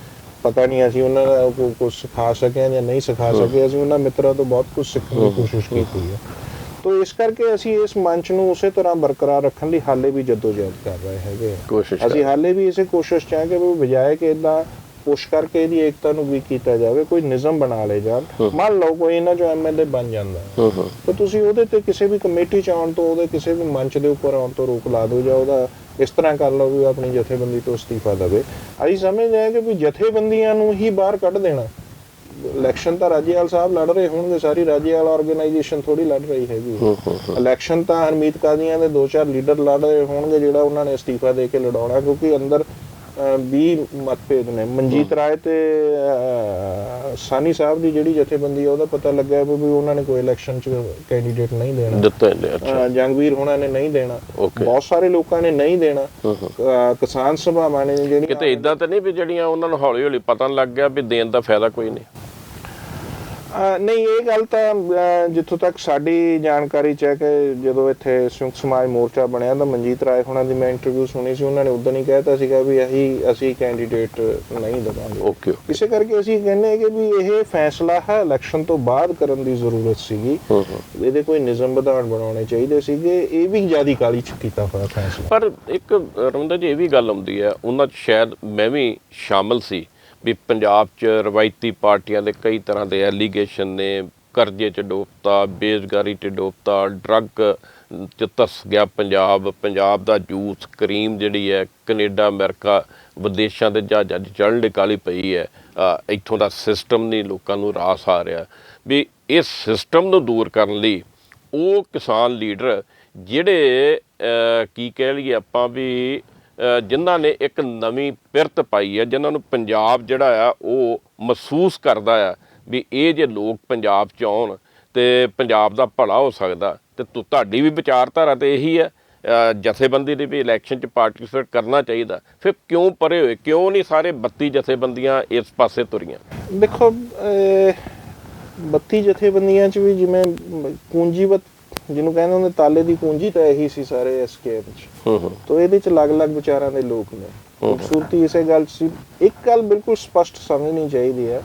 ਪਤਾ ਨਹੀਂ ਅਸੀਂ ਉਹਨਾਂ ਨੂੰ ਕੁਝ ਸਿਖਾ ਸਕੇ ਜਾਂ ਨਹੀਂ ਸਿਖਾ ਸਕੇ, ਅਸੀਂ ਉਹਨਾਂ ਮਿੱਤਰਾਂ ਤੋਂ ਬਹੁਤ ਕੁਝ ਸਿੱਖਣ ਦੀ ਕੋਸ਼ਿਸ਼ ਕੀਤੀ ਹੈ। ਤੋ ਇਸ ਕਰਕੇ ਅਸੀਂ ਇਸ ਮੰਚ ਨੂੰ ਉਸੇ ਤਰ੍ਹਾਂ ਬਰਕਰਾਰ ਰੱਖਣ ਲਈ ਹਾਲੇ ਵੀ ਜਦੋਜਹਿਦ ਕਰ ਰਹੇ ਹੈਗੇ। ਅਸੀਂ ਹਾਲੇ ਵੀ ਇਸੇ ਕੋਸ਼ਿਸ਼ 'ਚ ਹਾਂ ਕਿ ਵੀ ਬਜਾਏ ਕਿ ਇੱਦਾਂ ਪੁਸ਼ ਕਰਕੇ ਇਹਦੀ ਏਕਤਾ ਨੂੰ ਵੀ ਕੀਤਾ ਜਾਵੇ, ਕੋਈ ਨਿਯਮ ਬਣਾ ਲਏ ਜਾਣ। ਮੰਨ ਲਓ ਕੋਈ ਇਹਨਾਂ 'ਚੋਂ MLA ਬਣ ਜਾਂਦਾ ਤਾਂ ਤੁਸੀਂ ਉਹਦੇ ਤੇ ਕਿਸੇ ਵੀ ਕਮੇਟੀ 'ਚ ਆਉਣ ਤੋਂ, ਉਹਦੇ ਕਿਸੇ ਵੀ ਮੰਚ ਦੇ ਉੱਪਰ ਆਉਣ ਤੋਂ ਰੋਕ ਲਾ ਦਿਓ, ਜਾਂ ਉਹਦਾ ਇਸ ਤਰ੍ਹਾਂ ਕਰ ਲਓ ਵੀ ਆਪਣੀ ਜਥੇਬੰਦੀ ਤੋਂ ਅਸਤੀਫਾ ਦੇਵੇ। ਅਸੀਂ ਸਮਝਦੇ ਹਾਂ ਕਿ ਵੀ ਜਥੇਬੰਦੀਆਂ ਨੂੰ ਹੀ ਬਾਹਰ ਕੱਢ ਦੇਣਾ। ਇਲੈਕਸ਼ਨ ਤਾਂ ਰਾਜੇਵਾਲ ਸਾਹਿਬ ਲੜ ਰਹੇ ਹੋਣਗੇ, ਸਾਰੀ ਰਾਜੇਵਾਲ ਆਰਗੇਨਾਈਜੇਸ਼ਨ ਥੋੜੀ ਲੜ ਰਹੀ ਹੈਗੀ। ਇਲੈਕਸ਼ਨ ਤਾਂ ਹਰਮੀਤ ਕਾਦੀਆਂ ਦੇ 2-4 ਲੀਡਰ ਲੜ ਰਹੇ ਹੋਣਗੇ ਜਿਹੜਾ ਉਹਨਾਂ ਨੇ ਅਸਤੀਫਾ ਦੇ ਕੇ ਲੜਾਉਣਾ, ਕਿਉਂਕਿ ਅੰਦਰ 20 ਮਤਭੇਦ ਨੇ। ਮਨਜੀਤ ਰਾਏ ਤੇ ਸਾਨੀ ਸਾਹਿਬ ਦੀ ਜਿਹੜੀ ਜਥੇਬੰਦੀ ਆ, ਉਹਦਾ ਪਤਾ ਲੱਗਿਆ ਵੀ ਉਹਨਾਂ ਨੇ ਕੋਈ ਇਲੈਕਸ਼ਨ 'ਚ ਕੈਂਡੀਡੇਟ ਨਹੀਂ ਦੇਣਾ। ਜੰਗਵੀਰ ਹੋਣਾ ਨੇ ਨਹੀਂ ਦੇਣਾ, ਬਹੁਤ ਸਾਰੇ ਲੋਕਾਂ ਨੇ ਨਹੀਂ ਦੇਣਾ। ਕਿਸਾਨ ਸਭਾਵਾਂ ਨੇ ਜਿਹੜੀਆਂ, ਕਿਤੇ ਇਦਾਂ ਤਾਂ ਨਹੀਂ ਵੀ ਜਿਹੜੀਆਂ ਉਹਨਾਂ ਨੂੰ ਹੌਲੀ ਹੌਲੀ ਪਤਾ ਲੱਗ ਗਿਆ ਵੀ ਦੇਣ ਦਾ ਫਾਇਦਾ ਕੋਈ ਨਹੀਂ? ਨਹੀਂ, ਇਹ ਗੱਲ ਤਾਂ ਜਿੱਥੋਂ ਤੱਕ ਸਾਡੀ ਜਾਣਕਾਰੀ 'ਚ ਹੈ ਕਿ ਜਦੋਂ ਇੱਥੇ ਸੰਯੁਕਤ ਸਮਾਜ ਮੋਰਚਾ ਬਣਿਆ ਤਾਂ ਮਨਜੀਤ ਰਾਏ ਹੋਣਾ ਦੀ ਮੈਂ ਇੰਟਰਵਿਊ ਸੁਣੀ ਸੀ, ਉਹਨਾਂ ਨੇ ਉਦੋਂ ਹੀ ਕਹਿਤਾ ਸੀਗਾ ਵੀ ਅਸੀਂ ਕੈਂਡੀਡੇਟ ਨਹੀਂ ਦੇਵਾਂਗੇ। ਓਕੇ। ਇਸੇ ਕਰਕੇ ਅਸੀਂ ਕਹਿੰਦੇ ਕਿ ਵੀ ਇਹ ਫੈਸਲਾ ਹੈ ਇਲੈਕਸ਼ਨ ਤੋਂ ਬਾਅਦ ਕਰਨ ਦੀ ਜ਼ਰੂਰਤ ਸੀਗੀ, ਇਹਦੇ ਕੋਈ ਨਿਯਮ ਵਿਧਾਨ ਬਣਾਉਣੇ ਚਾਹੀਦੇ ਸੀਗੇ, ਇਹ ਵੀ ਜ਼ਿਆਦਾ ਕਾਹਲੀ 'ਚ ਕੀਤਾ ਹੋਇਆ ਫੈਸਲਾ। ਪਰ ਇੱਕ ਰਮਿੰਦਰ ਜੀ ਇਹ ਵੀ ਗੱਲ ਆਉਂਦੀ ਹੈ, ਉਹਨਾਂ 'ਚ ਸ਼ਾਇਦ ਮੈਂ ਵੀ ਸ਼ਾਮਲ ਸੀ ਵੀ ਪੰਜਾਬ 'ਚ ਰਵਾਇਤੀ ਪਾਰਟੀਆਂ ਦੇ ਕਈ ਤਰ੍ਹਾਂ ਦੇ ਐਲੀਗੇਸ਼ਨ ਨੇ, ਕਰਜ਼ੇ 'ਚ ਡੋਬਤਾ, ਬੇਰੁਜ਼ਗਾਰੀ 'ਚ ਡੋਬਤਾ, ਡਰੱਗ 'ਚ ਧੱਸ ਗਿਆ ਪੰਜਾਬ ਦਾ ਜੂਸ ਕਰੀਮ ਜਿਹੜੀ ਹੈ ਕੈਨੇਡਾ ਅਮਰੀਕਾ ਵਿਦੇਸ਼ਾਂ ਦੇ ਜਹਾਜ਼ਾਂ 'ਚ ਚੜ੍ਹਨ ਦੀ ਕਾਹਲੀ ਪਈ ਹੈ, ਇੱਥੋਂ ਦਾ ਸਿਸਟਮ ਨਹੀਂ ਲੋਕਾਂ ਨੂੰ ਰਾਸ ਆ ਰਿਹਾ। ਵੀ ਇਸ ਸਿਸਟਮ ਨੂੰ ਦੂਰ ਕਰਨ ਲਈ ਉਹ ਕਿਸਾਨ ਲੀਡਰ ਜਿਹੜੇ ਕੀ ਕਹਿ ਲਈਏ ਆਪਾਂ ਵੀ ਜਿਨ੍ਹਾਂ ਨੇ ਇੱਕ ਨਵੀਂ ਪਿਰਤ ਪਾਈ ਹੈ, ਜਿਨ੍ਹਾਂ ਨੂੰ ਪੰਜਾਬ ਜਿਹੜਾ ਆ ਉਹ ਮਹਿਸੂਸ ਕਰਦਾ ਆ ਵੀ ਇਹ ਜੇ ਲੋਕ ਪੰਜਾਬ 'ਚ ਆਉਣ ਤੇ ਪੰਜਾਬ ਦਾ ਭਲਾ ਹੋ ਸਕਦਾ, ਤੇ ਤੁਹਾਡੀ ਵੀ ਵਿਚਾਰਧਾਰਾ ਤੇ ਇਹੀ ਹੈ, ਜਥੇਬੰਦੀ ਦੀ ਵੀ ਇਲੈਕਸ਼ਨ 'ਚ ਪਾਰਟੀਸਪੇਟ ਕਰਨਾ ਚਾਹੀਦਾ, ਫਿਰ ਕਿਉਂ ਪਰੇ ਹੋਏ, ਕਿਉਂ ਨਹੀਂ ਸਾਰੇ 32 ਜਥੇਬੰਦੀਆਂ ਇਸ ਪਾਸੇ ਤੁਰੀਆਂ? ਦੇਖੋ 32 ਜਥੇਬੰਦੀਆਂ 'ਚ ਵੀ ਜਿਵੇਂ ਪੂੰਜੀਵਤ ਜਿਹਨੂੰ ਕਹਿੰਦੇ ਹੁੰਦੇ ਤਾਲੇ ਦੀ ਪੂੰਜੀ ਤਾਂ ਇਹੀ ਸੀ ਸਾਰੇ ਐਸਕੇਐਮ 'ਚ, ਤਾਂ ਇਹਦੇ 'ਚ ਅਲੱਗ-ਅਲੱਗ ਵਿਚਾਰਾਂ ਦੇ ਲੋਕ ਨੇ। ਖੂਬਸੂਰਤੀ ਇਸੇ ਗੱਲ ਸੀ, ਇੱਕ ਗੱਲ ਬਿਲਕੁਲ ਸਪਸ਼ਟ ਸਮਝਣੀ ਚਾਹੀਦੀ ਹੈ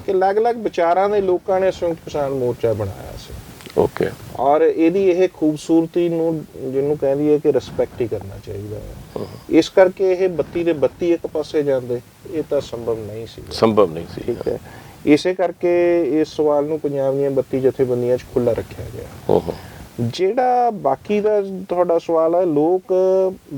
ਕਿ ਅਲੱਗ-ਅਲੱਗ ਵਿਚਾਰਾਂ ਦੇ ਲੋਕਾਂ ਨੇ ਸੰਯੁਕਤ ਕਿਸਾਨ ਮੋਰਚਾ ਬਣਾਇਆ ਸੀ। ਓਕੇ। ਔਰ ਇਹਦੀ ਇਹ ਖੂਬਸੂਰਤੀ ਨੂੰ ਜਿਹਨੂੰ ਕਹਿੰਦੀ ਹੈ ਕਿ ਰਿਸਪੈਕਟ ਹੀ ਕਰਨਾ ਚਾਹੀਦਾ ਹੈ। ਇਸ ਕਰਕੇ ਇਹ 32 ਦੇ 32 ਇੱਕ ਪਾਸੇ ਜਾਂਦੇ, ਇਹ ਤਾਂ ਸੰਭਵ ਨਹੀਂ ਸੀ। ਠੀਕ ਹੈ, ਇਸੇ ਕਰਕੇ ਇਸ ਸਵਾਲ ਨੂੰ ਪੰਜਾਬ ਦੀਆਂ 32 ਜਥੇਬੰਦੀਆਂ 'ਚ ਖੁੱਲ੍ਹਾ ਰੱਖਿਆ ਗਿਆ। ਜਿਹੜਾ ਬਾਕੀ ਦਾ ਤੁਹਾਡਾ ਸਵਾਲ ਹੈ, ਲੋਕ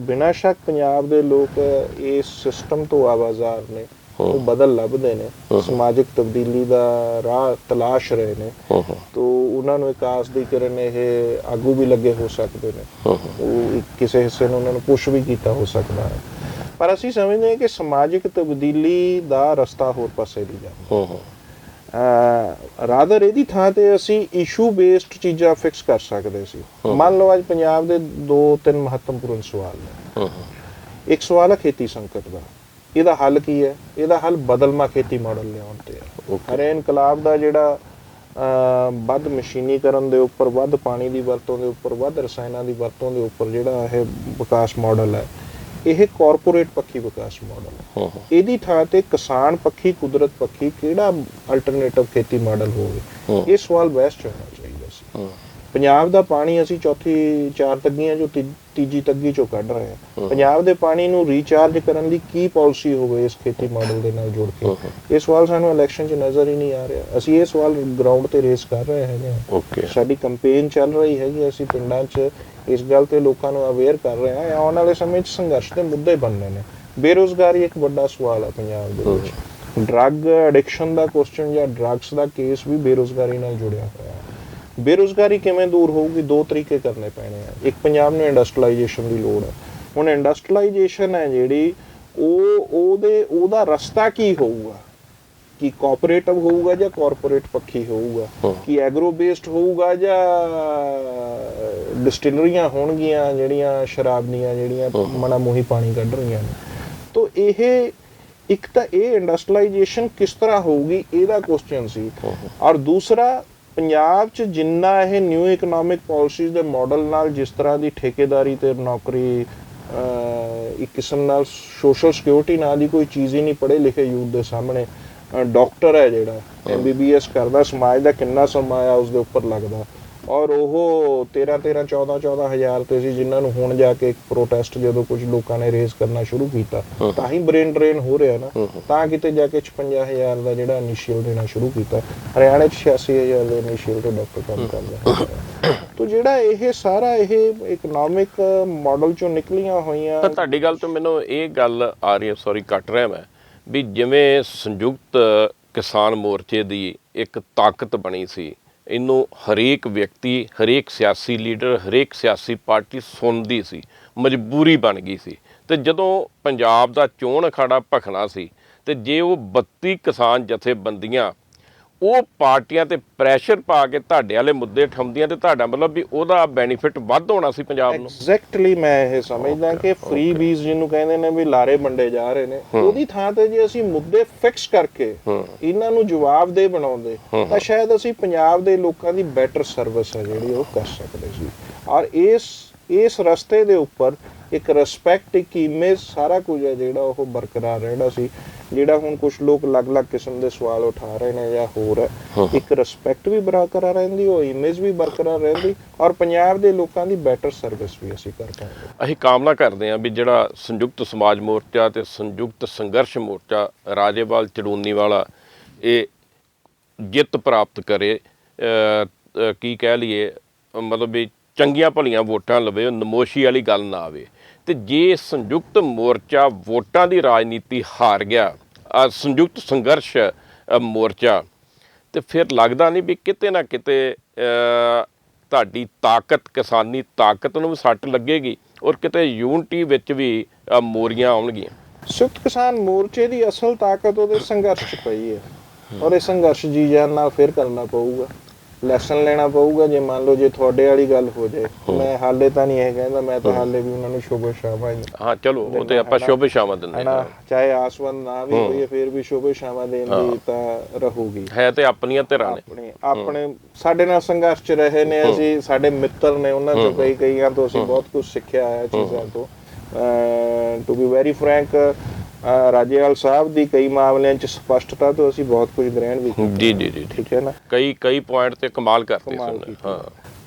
ਬਿਨਾਂ ਸ਼ੱਕ ਪੰਜਾਬ ਦੇ ਲੋਕ ਇਸ ਸਿਸਟਮ ਤੋਂ ਆਵਾਜ਼ਾਰ ਨੇ, ਉਹ ਬਦਲ ਲੱਭਦੇ ਨੇ, ਸਮਾਜਿਕ ਤਬਦੀਲੀ ਦਾ ਰਾਹ ਤਲਾਸ਼ ਰਹੇ ਨੇ, ਤਾਂ ਉਹਨਾਂ ਨੂੰ ਇੱਕ ਆਸ ਦੀ ਕਿਰਨ ਇਹ ਆਗੂ ਵੀ ਲੱਗੇ ਹੋ ਸਕਦੇ ਨੇ, ਉਹ ਕਿਸੇ ਹਿੱਸੇ ਨੂੰ ਉਹਨਾਂ ਨੂੰ ਪੁਸ਼ ਵੀ ਕੀਤਾ ਹੋ ਸਕਦਾ ਹੈ। ਪਰ ਅਸੀਂ ਸਮਝਦੇ ਹਾਂ ਕਿ ਸਮਾਜਿਕ ਤਬਦੀਲੀ ਦਾ ਰਸਤਾ ਹੋਰ ਪਾਸੇ ਨਹੀਂ ਜਾਂਦਾ। ਰਾਦਰ ਇਹਦੀ ਥਾਂ ਤੇ ਅਸੀਂ ਇਸ਼ੂ ਬੇਸਡ ਚੀਜ਼ਾਂ ਫਿਕਸ ਕਰ ਸਕਦੇ ਸੀ। ਮੰਨ ਲਓ ਅੱਜ ਪੰਜਾਬ ਦੇ 2-3 ਮਹੱਤਵਪੂਰਨ ਸਵਾਲ ਨੇ। ਇੱਕ ਸਵਾਲ ਹੈ ਖੇਤੀ ਸੰਕਟ ਦਾ, ਇਹਦਾ ਹੱਲ ਕੀ ਹੈ? ਇਹਦਾ ਹੱਲ ਬਦਲਵਾਂ ਖੇਤੀ ਮਾਡਲ ਲਿਆਉਣ ਤੇ ਹੈ। ਹਰੇ ਇਨਕਲਾਬ ਦਾ ਜਿਹੜਾ ਵੱਧ ਮਸ਼ੀਨੀਕਰਨ ਦੇ ਉੱਪਰ, ਵੱਧ ਪਾਣੀ ਦੀ ਵਰਤੋਂ ਦੇ ਉੱਪਰ, ਵੱਧ ਰਸਾਇਣਾਂ ਦੀ ਵਰਤੋਂ ਦੇ ਉੱਪਰ ਜਿਹੜਾ ਇਹ ਵਿਕਾਸ ਮਾਡਲ ਹੈ, ਇਹ ਕਾਰਪੋਰੇਟ ਪੱਖੀ ਵਿਕਾਸ ਮਾਡਲ ਹੈ। ਇਹਦੀ ਥਾਂ ਤੇ ਕਿਸਾਨ ਪੱਖੀ, ਕੁਦਰਤ ਪੱਖੀ ਕਿਹੜਾ ਅਲਟਰਨੇਟਿਵ ਖੇਤੀ ਮਾਡਲ ਹੋਵੇ, ਇਹ ਸਵਾਲ ਬੈਸਟ ਹੋਣਾ ਚਾਹੀਦਾ ਸੀ। ਪੰਜਾਬ ਦਾ ਪਾਣੀ ਅਸੀਂ ਚੌਥੀ 4 ਤੱਗੀਆਂ ਚੋਂ ਤੀਜੀ ਤੱਗੀ ਚੋਂ ਕੱਢ ਰਹੇ ਹਾਂ। ਪੰਜਾਬ ਦੇ ਪਾਣੀ ਨੂੰ ਰੀਚਾਰਜ ਕਰਨ ਲਈ ਕੀ ਪਾਲਿਸੀ ਹੋਵੇ ਇਸ ਖੇਤੀ ਮਾਡਲ ਦੇ ਨਾਲ ਜੋੜ ਕੇ, ਇਹ ਸਵਾਲ ਸਾਨੂੰ ਇਲੈਕਸ਼ਨ 'ਚ ਨਜ਼ਰ ਹੀ ਨਹੀਂ ਆ ਰਿਹਾ। ਅਸੀਂ ਇਹ ਸਵਾਲ ਗਰਾਊਂਡ ਤੇ ਰੇਸ ਕਰ ਰਹੇ ਹੈਗੇ ਹਾਂ। ਸਾਡੀ ਕੰਪੇਨ ਚੱਲ ਰਹੀ ਹੈਗੀ, ਅਸੀਂ ਪਿੰਡਾਂ 'ਚ ਇਸ ਗੱਲ ਤੇ ਲੋਕਾਂ ਨੂੰ ਅਵੇਅਰ ਕਰ ਰਹੇ ਹਾਂ। ਆਉਣ ਵਾਲੇ ਸਮੇਂ 'ਚ ਸੰਘਰਸ਼ ਦੇ ਮੁੱਦੇ ਬਣਨੇ ਨੇ। ਬੇਰੁਜ਼ਗਾਰੀ ਇੱਕ ਵੱਡਾ ਸਵਾਲ ਹੈ ਪੰਜਾਬ ਦੇ ਵਿੱਚ। ਡਰੱਗ ਐਡਿਕਸ਼ਨ ਦਾ ਕੁਐਸਚਨ ਜਾਂ ਡਰੱਗਸ ਦਾ ਕੇਸ ਵੀ ਬੇਰੁਜ਼ਗਾਰੀ ਨਾਲ ਜੁੜਿਆ ਹੋਇਆ ਹੈ। ਬੇਰੁਜ਼ਗਾਰੀ ਕਿਵੇਂ ਦੂਰ ਹੋਊਗੀ? 2 ਤਰੀਕੇ ਕਰਨੇ ਪੈਣੇ ਆ। ਇੱਕ, ਪੰਜਾਬ ਨੂੰ ਇੰਡਸਟਰੀਲਾਈਜੇਸ਼ਨ ਦੀ ਲੋੜ ਹੈ। ਹੁਣ ਇੰਡਸਟਰੀਲਾਈਜੇਸ਼ਨ ਹੈ ਜਿਹੜੀ, ਉਹਦਾ ਰਸਤਾ ਕੀ ਹੋਊਗਾ? ਕੀ ਕੋਆਪਰੇਟਿਵ ਹੋਊਗਾ ਜਾਂ ਕਾਰਪੋਰੇਟ ਪੱਖੀ ਹੋਊਗਾ? ਕੀ ਐਗਰੋ ਬੇਸਡ ਹੋਊਗਾ ਜਾਂ ਡਿਸਟਿਲਰੀਆਂ ਹੋਣਗੀਆਂ ਜਿਹੜੀਆਂ ਸ਼ਰਾਬ ਦੀਆਂ ਜਿਹੜੀਆਂ ਮਨਾ ਮੋਹੀ ਪਾਣੀ ਕੱਢ ਰਹੀਆਂ ਨੇ? ਤਾਂ ਇਹ ਇੱਕ ਤਾਂ ਇਹ ਇੰਡਸਟਰੀਲਾਈਜੇਸ਼ਨ ਕਿਸ ਤਰ੍ਹਾਂ ਹੋਊਗੀ, ਇਹਦਾ ਕੁਐਸਚਨ ਸੀ। ਔਰ ਦੂਸਰਾ, ਪੰਜਾਬ 'ਚ ਜਿੰਨਾ ਇਹ ਨਿਊ ਇਕਨੋਮਿਕ ਪਾਲਿਸੀਜ਼ ਦੇ ਮਾਡਲ ਨਾਲ ਜਿਸ ਤਰ੍ਹਾਂ ਦੀ ਠੇਕੇਦਾਰੀ ਤੇ ਨੌਕਰੀ, ਇੱਕ ਕਿਸਮ ਨਾਲ ਸੋਸ਼ਲ ਸਿਕਿਉਰਿਟੀ ਨਾਂ ਦੀ ਕੋਈ ਚੀਜ਼ ਹੀ ਨਹੀਂ ਪੜ੍ਹੇ ਲਿਖੇ ਯੂਥ ਦੇ ਸਾਹਮਣੇ। ਡਾਕਟਰ ਹੈ ਜਿਹੜਾ MBBS ਕਰਦਾ, ਸਮਾਜ ਦਾ ਕਿੰਨਾ ਸਰਮਾਇਆ ਉਸਦੇ ਉੱਪਰ ਲੱਗਦਾ, ਔਰ ਉਹ 13-14 ਹਜ਼ਾਰ ਤੇ ਸੀ, ਜਿਨ੍ਹਾਂ ਨੂੰ ਹੁਣ ਜਾ ਕੇ ਪ੍ਰੋਟੈਸਟ ਜਦੋਂ ਕੁਝ ਲੋਕਾਂ ਨੇ ਰੇਜ਼ ਕਰਨਾ ਸ਼ੁਰੂ ਕੀਤਾ ਤਾਂ ਹੀ ਬ੍ਰੇਨ ਡਰੇਨ ਹੋ ਰਿਹਾ ਨਾ, ਤਾਂ ਕਿਤੇ ਜਾ ਕੇ 56,000 ਦਾ ਜਿਹੜਾ ਇਨੀਸ਼ੀਅਲ ਦੇਣਾ ਸ਼ੁਰੂ ਕੀਤਾ। ਹਰਿਆਣੇ 'ਚ 86,000 ਦੇ ਇਨੀਸ਼ੀਅਲ ਤੇ ਡਾਕਟਰ ਕੰਮ ਕਰਦਾ। ਤਾਂ ਜਿਹੜਾ ਇਹ ਸਾਰਾ ਇਹ ਇਕਨੋਮਿਕ ਮਾਡਲ 'ਚੋਂ ਨਿਕਲੀਆਂ ਹੋਈਆਂ। ਤਾਂ ਤੁਹਾਡੀ ਗੱਲ ਤੋਂ ਮੈਨੂੰ ਇਹ ਗੱਲ ਆ ਰਹੀ ਹੈ, ਸੌਰੀ ਕੱਟ ਰਿਹਾ ਮੈਂ, ਵੀ ਜਿਵੇਂ ਸੰਯੁਕਤ ਕਿਸਾਨ ਮੋਰਚੇ ਦੀ ਇੱਕ ਤਾਕਤ ਬਣੀ ਸੀ, ਇਹਨੂੰ ਹਰੇਕ ਵਿਅਕਤੀ, ਹਰੇਕ ਸਿਆਸੀ ਲੀਡਰ, ਹਰੇਕ ਸਿਆਸੀ ਪਾਰਟੀ ਸੁਣਦੀ ਸੀ, ਮਜਬੂਰੀ ਬਣ ਗਈ ਸੀ। ਤੇ ਜਦੋਂ ਪੰਜਾਬ ਦਾ ਚੋਣ ਅਖਾੜਾ ਭਖਣਾ ਸੀ, ਤੇ ਜੇ ਉਹ 32 ਕਿਸਾਨ ਜਥੇਬੰਦੀਆਂ ਉਹ ਪਾਰਟੀਆਂ ਤੇ ਪ੍ਰੈਸ਼ਰ ਪਾ ਕੇ ਤੁਹਾਡੇ ਵਾਲੇ ਮੁੱਦੇ ਉਠਾਉਂਦੀਆਂ ਤੇ ਤੁਹਾਡਾ ਮਤਲਬ ਵੀ ਉਹਦਾ ਬੈਨੀਫਿਟ ਵੱਧ ਹੋਣਾ ਸੀ ਪੰਜਾਬ ਨੂੰ। ਐਗਜ਼ੈਕਟਲੀ ਮੈਂ ਇਹ ਸਮਝਦਾ ਕਿ ਫ੍ਰੀ ਬੀਜ਼ ਜਿਹਨੂੰ ਕਹਿੰਦੇ ਨੇ ਵੀ ਲਾਰੇ ਵੰਡੇ ਜਾ ਰਹੇ ਨੇ, ਉਹਦੀ ਥਾਂ ਤੇ ਜੇ ਅਸੀਂ ਮੁੱਦੇ ਫਿਕਸ ਕਰਕੇ ਇਹਨਾਂ ਨੂੰ ਜਵਾਬਦੇਹ ਬਣਾਉਂਦੇ ਤਾਂ ਸ਼ਾਇਦ ਅਸੀਂ ਪੰਜਾਬ ਦੇ ਲੋਕਾਂ ਦੀ ਬੈਟਰ ਸਰਵਿਸ ਹੈ ਜਿਹੜੀ ਉਹ ਕਰ ਸਕਦੇ ਸੀ। ਔਰ ਇਸ ਰਸਤੇ ਦੇ ਉੱਪਰ ਇੱਕ ਰਿਸਪੈਕਟ, ਇੱਕ ਇਮੇਜ, ਸਾਰਾ ਕੁਝ ਹੈ ਜਿਹੜਾ ਉਹ ਬਰਕਰਾਰ ਰਹਿਣਾ ਸੀ। ਜਿਹੜਾ ਹੁਣ ਕੁਝ ਲੋਕ ਅਲੱਗ-ਅਲੱਗ ਕਿਸਮ ਦੇ ਸਵਾਲ ਉਠਾ ਰਹੇ ਨੇ ਜਾਂ ਹੋਰ ਹੈ, ਇੱਕ ਰਿਸਪੈਕਟ ਵੀ ਬਰਕਰਾਰ ਰਹਿੰਦੀ, ਉਹ ਇਮੇਜ ਵੀ ਬਰਕਰਾਰ ਰਹਿੰਦੀ, ਔਰ ਪੰਜਾਬ ਦੇ ਲੋਕਾਂ ਦੀ ਬੈਟਰ ਸਰਵਿਸ ਵੀ ਅਸੀਂ ਕਰ ਪਾਉਂਦੇ। ਅਸੀਂ ਕਾਮਨਾ ਕਰਦੇ ਹਾਂ ਵੀ ਜਿਹੜਾ ਸੰਯੁਕਤ ਸਮਾਜ ਮੋਰਚਾ ਤੇ ਸੰਯੁਕਤ ਸੰਘਰਸ਼ ਮੋਰਚਾ ਰਾਜੇਵਾਲ ਚੜੂਨੀ ਵਾਲਾ ਇਹ ਜਿੱਤ ਪ੍ਰਾਪਤ ਕਰੇ, ਕੀ ਕਹਿ ਲਈਏ ਮਤਲਬ ਵੀ ਚੰਗੀਆਂ ਭਲੀਆਂ ਵੋਟਾਂ ਲਵੇ, ਨਮੋਸ਼ੀ ਵਾਲੀ ਗੱਲ ਨਾ ਆਵੇ। ਤੇ ਜੇ ਸੰਯੁਕਤ ਮੋਰਚਾ ਵੋਟਾਂ ਦੀ ਰਾਜਨੀਤੀ ਹਾਰ ਗਿਆ, ਸੰਯੁਕਤ ਸੰਘਰਸ਼ ਮੋਰਚਾ, ਤੇ ਫਿਰ ਲੱਗਦਾ ਨਹੀਂ ਵੀ ਕਿਤੇ ਨਾ ਕਿਤੇ ਤੁਹਾਡੀ ਤਾਕਤ, ਕਿਸਾਨੀ ਤਾਕਤ ਨੂੰ ਵੀ ਸੱਟ ਲੱਗੇਗੀ ਔਰ ਕਿਤੇ ਯੂਨਿਟੀ ਵਿੱਚ ਵੀ ਮੋਰੀਆਂ ਆਉਣਗੀਆਂ। ਸੰਯੁਕਤ ਕਿਸਾਨ ਮੋਰਚੇ ਦੀ ਅਸਲ ਤਾਕਤ ਉਹਦੇ ਸੰਘਰਸ਼ 'ਚ ਪਈ ਹੈ, ਔਰ ਇਹ ਸੰਘਰਸ਼ ਜੀ ਜਾਨ ਨਾਲ ਫਿਰ ਕਰਨਾ ਪਊਗਾ, ਲੈਸਨ ਲੈਣਾ ਪਊਗਾ। ਜੇ ਮੰਨ ਲਓ ਜੇ ਤੁਹਾਡੇ ਵਾਲੀ ਗੱਲ ਹੋ ਜਾਏ, ਮੈਂ ਹਾਲੇ ਤਾਂ ਨਹੀਂ ਇਹ ਕਹਿੰਦਾ, ਮੈਂ ਤਾਂ ਹਾਲੇ ਵੀ ਉਹਨਾਂ ਨੂੰ ਸ਼ੁਭ ਸ਼ਾਮਾਂ ਹੀ, ਹਾਂ ਚਲੋ ਉਹ ਤੇ ਆਪਾਂ ਸ਼ੁਭ ਸ਼ਾਮਾਂ ਦਿੰਦੇ ਹਾਂ, ਚਾਹੇ ਆਸਵੰਦ ਨਾ ਵੀ ਹੋਈਏ ਫਿਰ ਵੀ ਸ਼ੁਭ ਸ਼ਾਮਾਂ ਦੇਣ ਦੀ ਤਾਂ ਰਹੂਗੀ। ਹੈ ਤੇ ਆਪਣੀਆਂ ਧਿਰਾਂ ਨੇ, ਆਪਣੇ ਸਾਡੇ ਨਾਲ ਸੰਘਰਸ਼ 'ਚ ਰਹੇ ਨੇ, ਅਸੀਂ ਸਾਡੇ ਮਿੱਤਰ ਨੇ, ਉਹਨਾਂ ਤੋਂ ਕਈਆਂ ਤੋਂ ਅਸੀਂ ਬਹੁਤ ਕੁਝ ਸਿੱਖਿਆ ਹੈ ਚੀਜ਼ਾਂ ਤੋਂ। To be very frank, Rajewal Sahib ਦੀ ਕਈ ਮਾਮਲਿਆਂ 'ਚ ਸਪਸ਼ਟਤਾ ਤੋਂ ਅਸੀਂ ਬਹੁਤ ਕੁਝ ਗ੍ਰਹਿਣ ਵੀ ਕੀਤਾ। ਜੀ ਠੀਕ ਹੈ ਨਾ, ਕਈ ਪੁਆਇੰਟ ਤੇ ਕਮਾਲ ਕਰਤੇ ਸੀ। ਹਾਂ,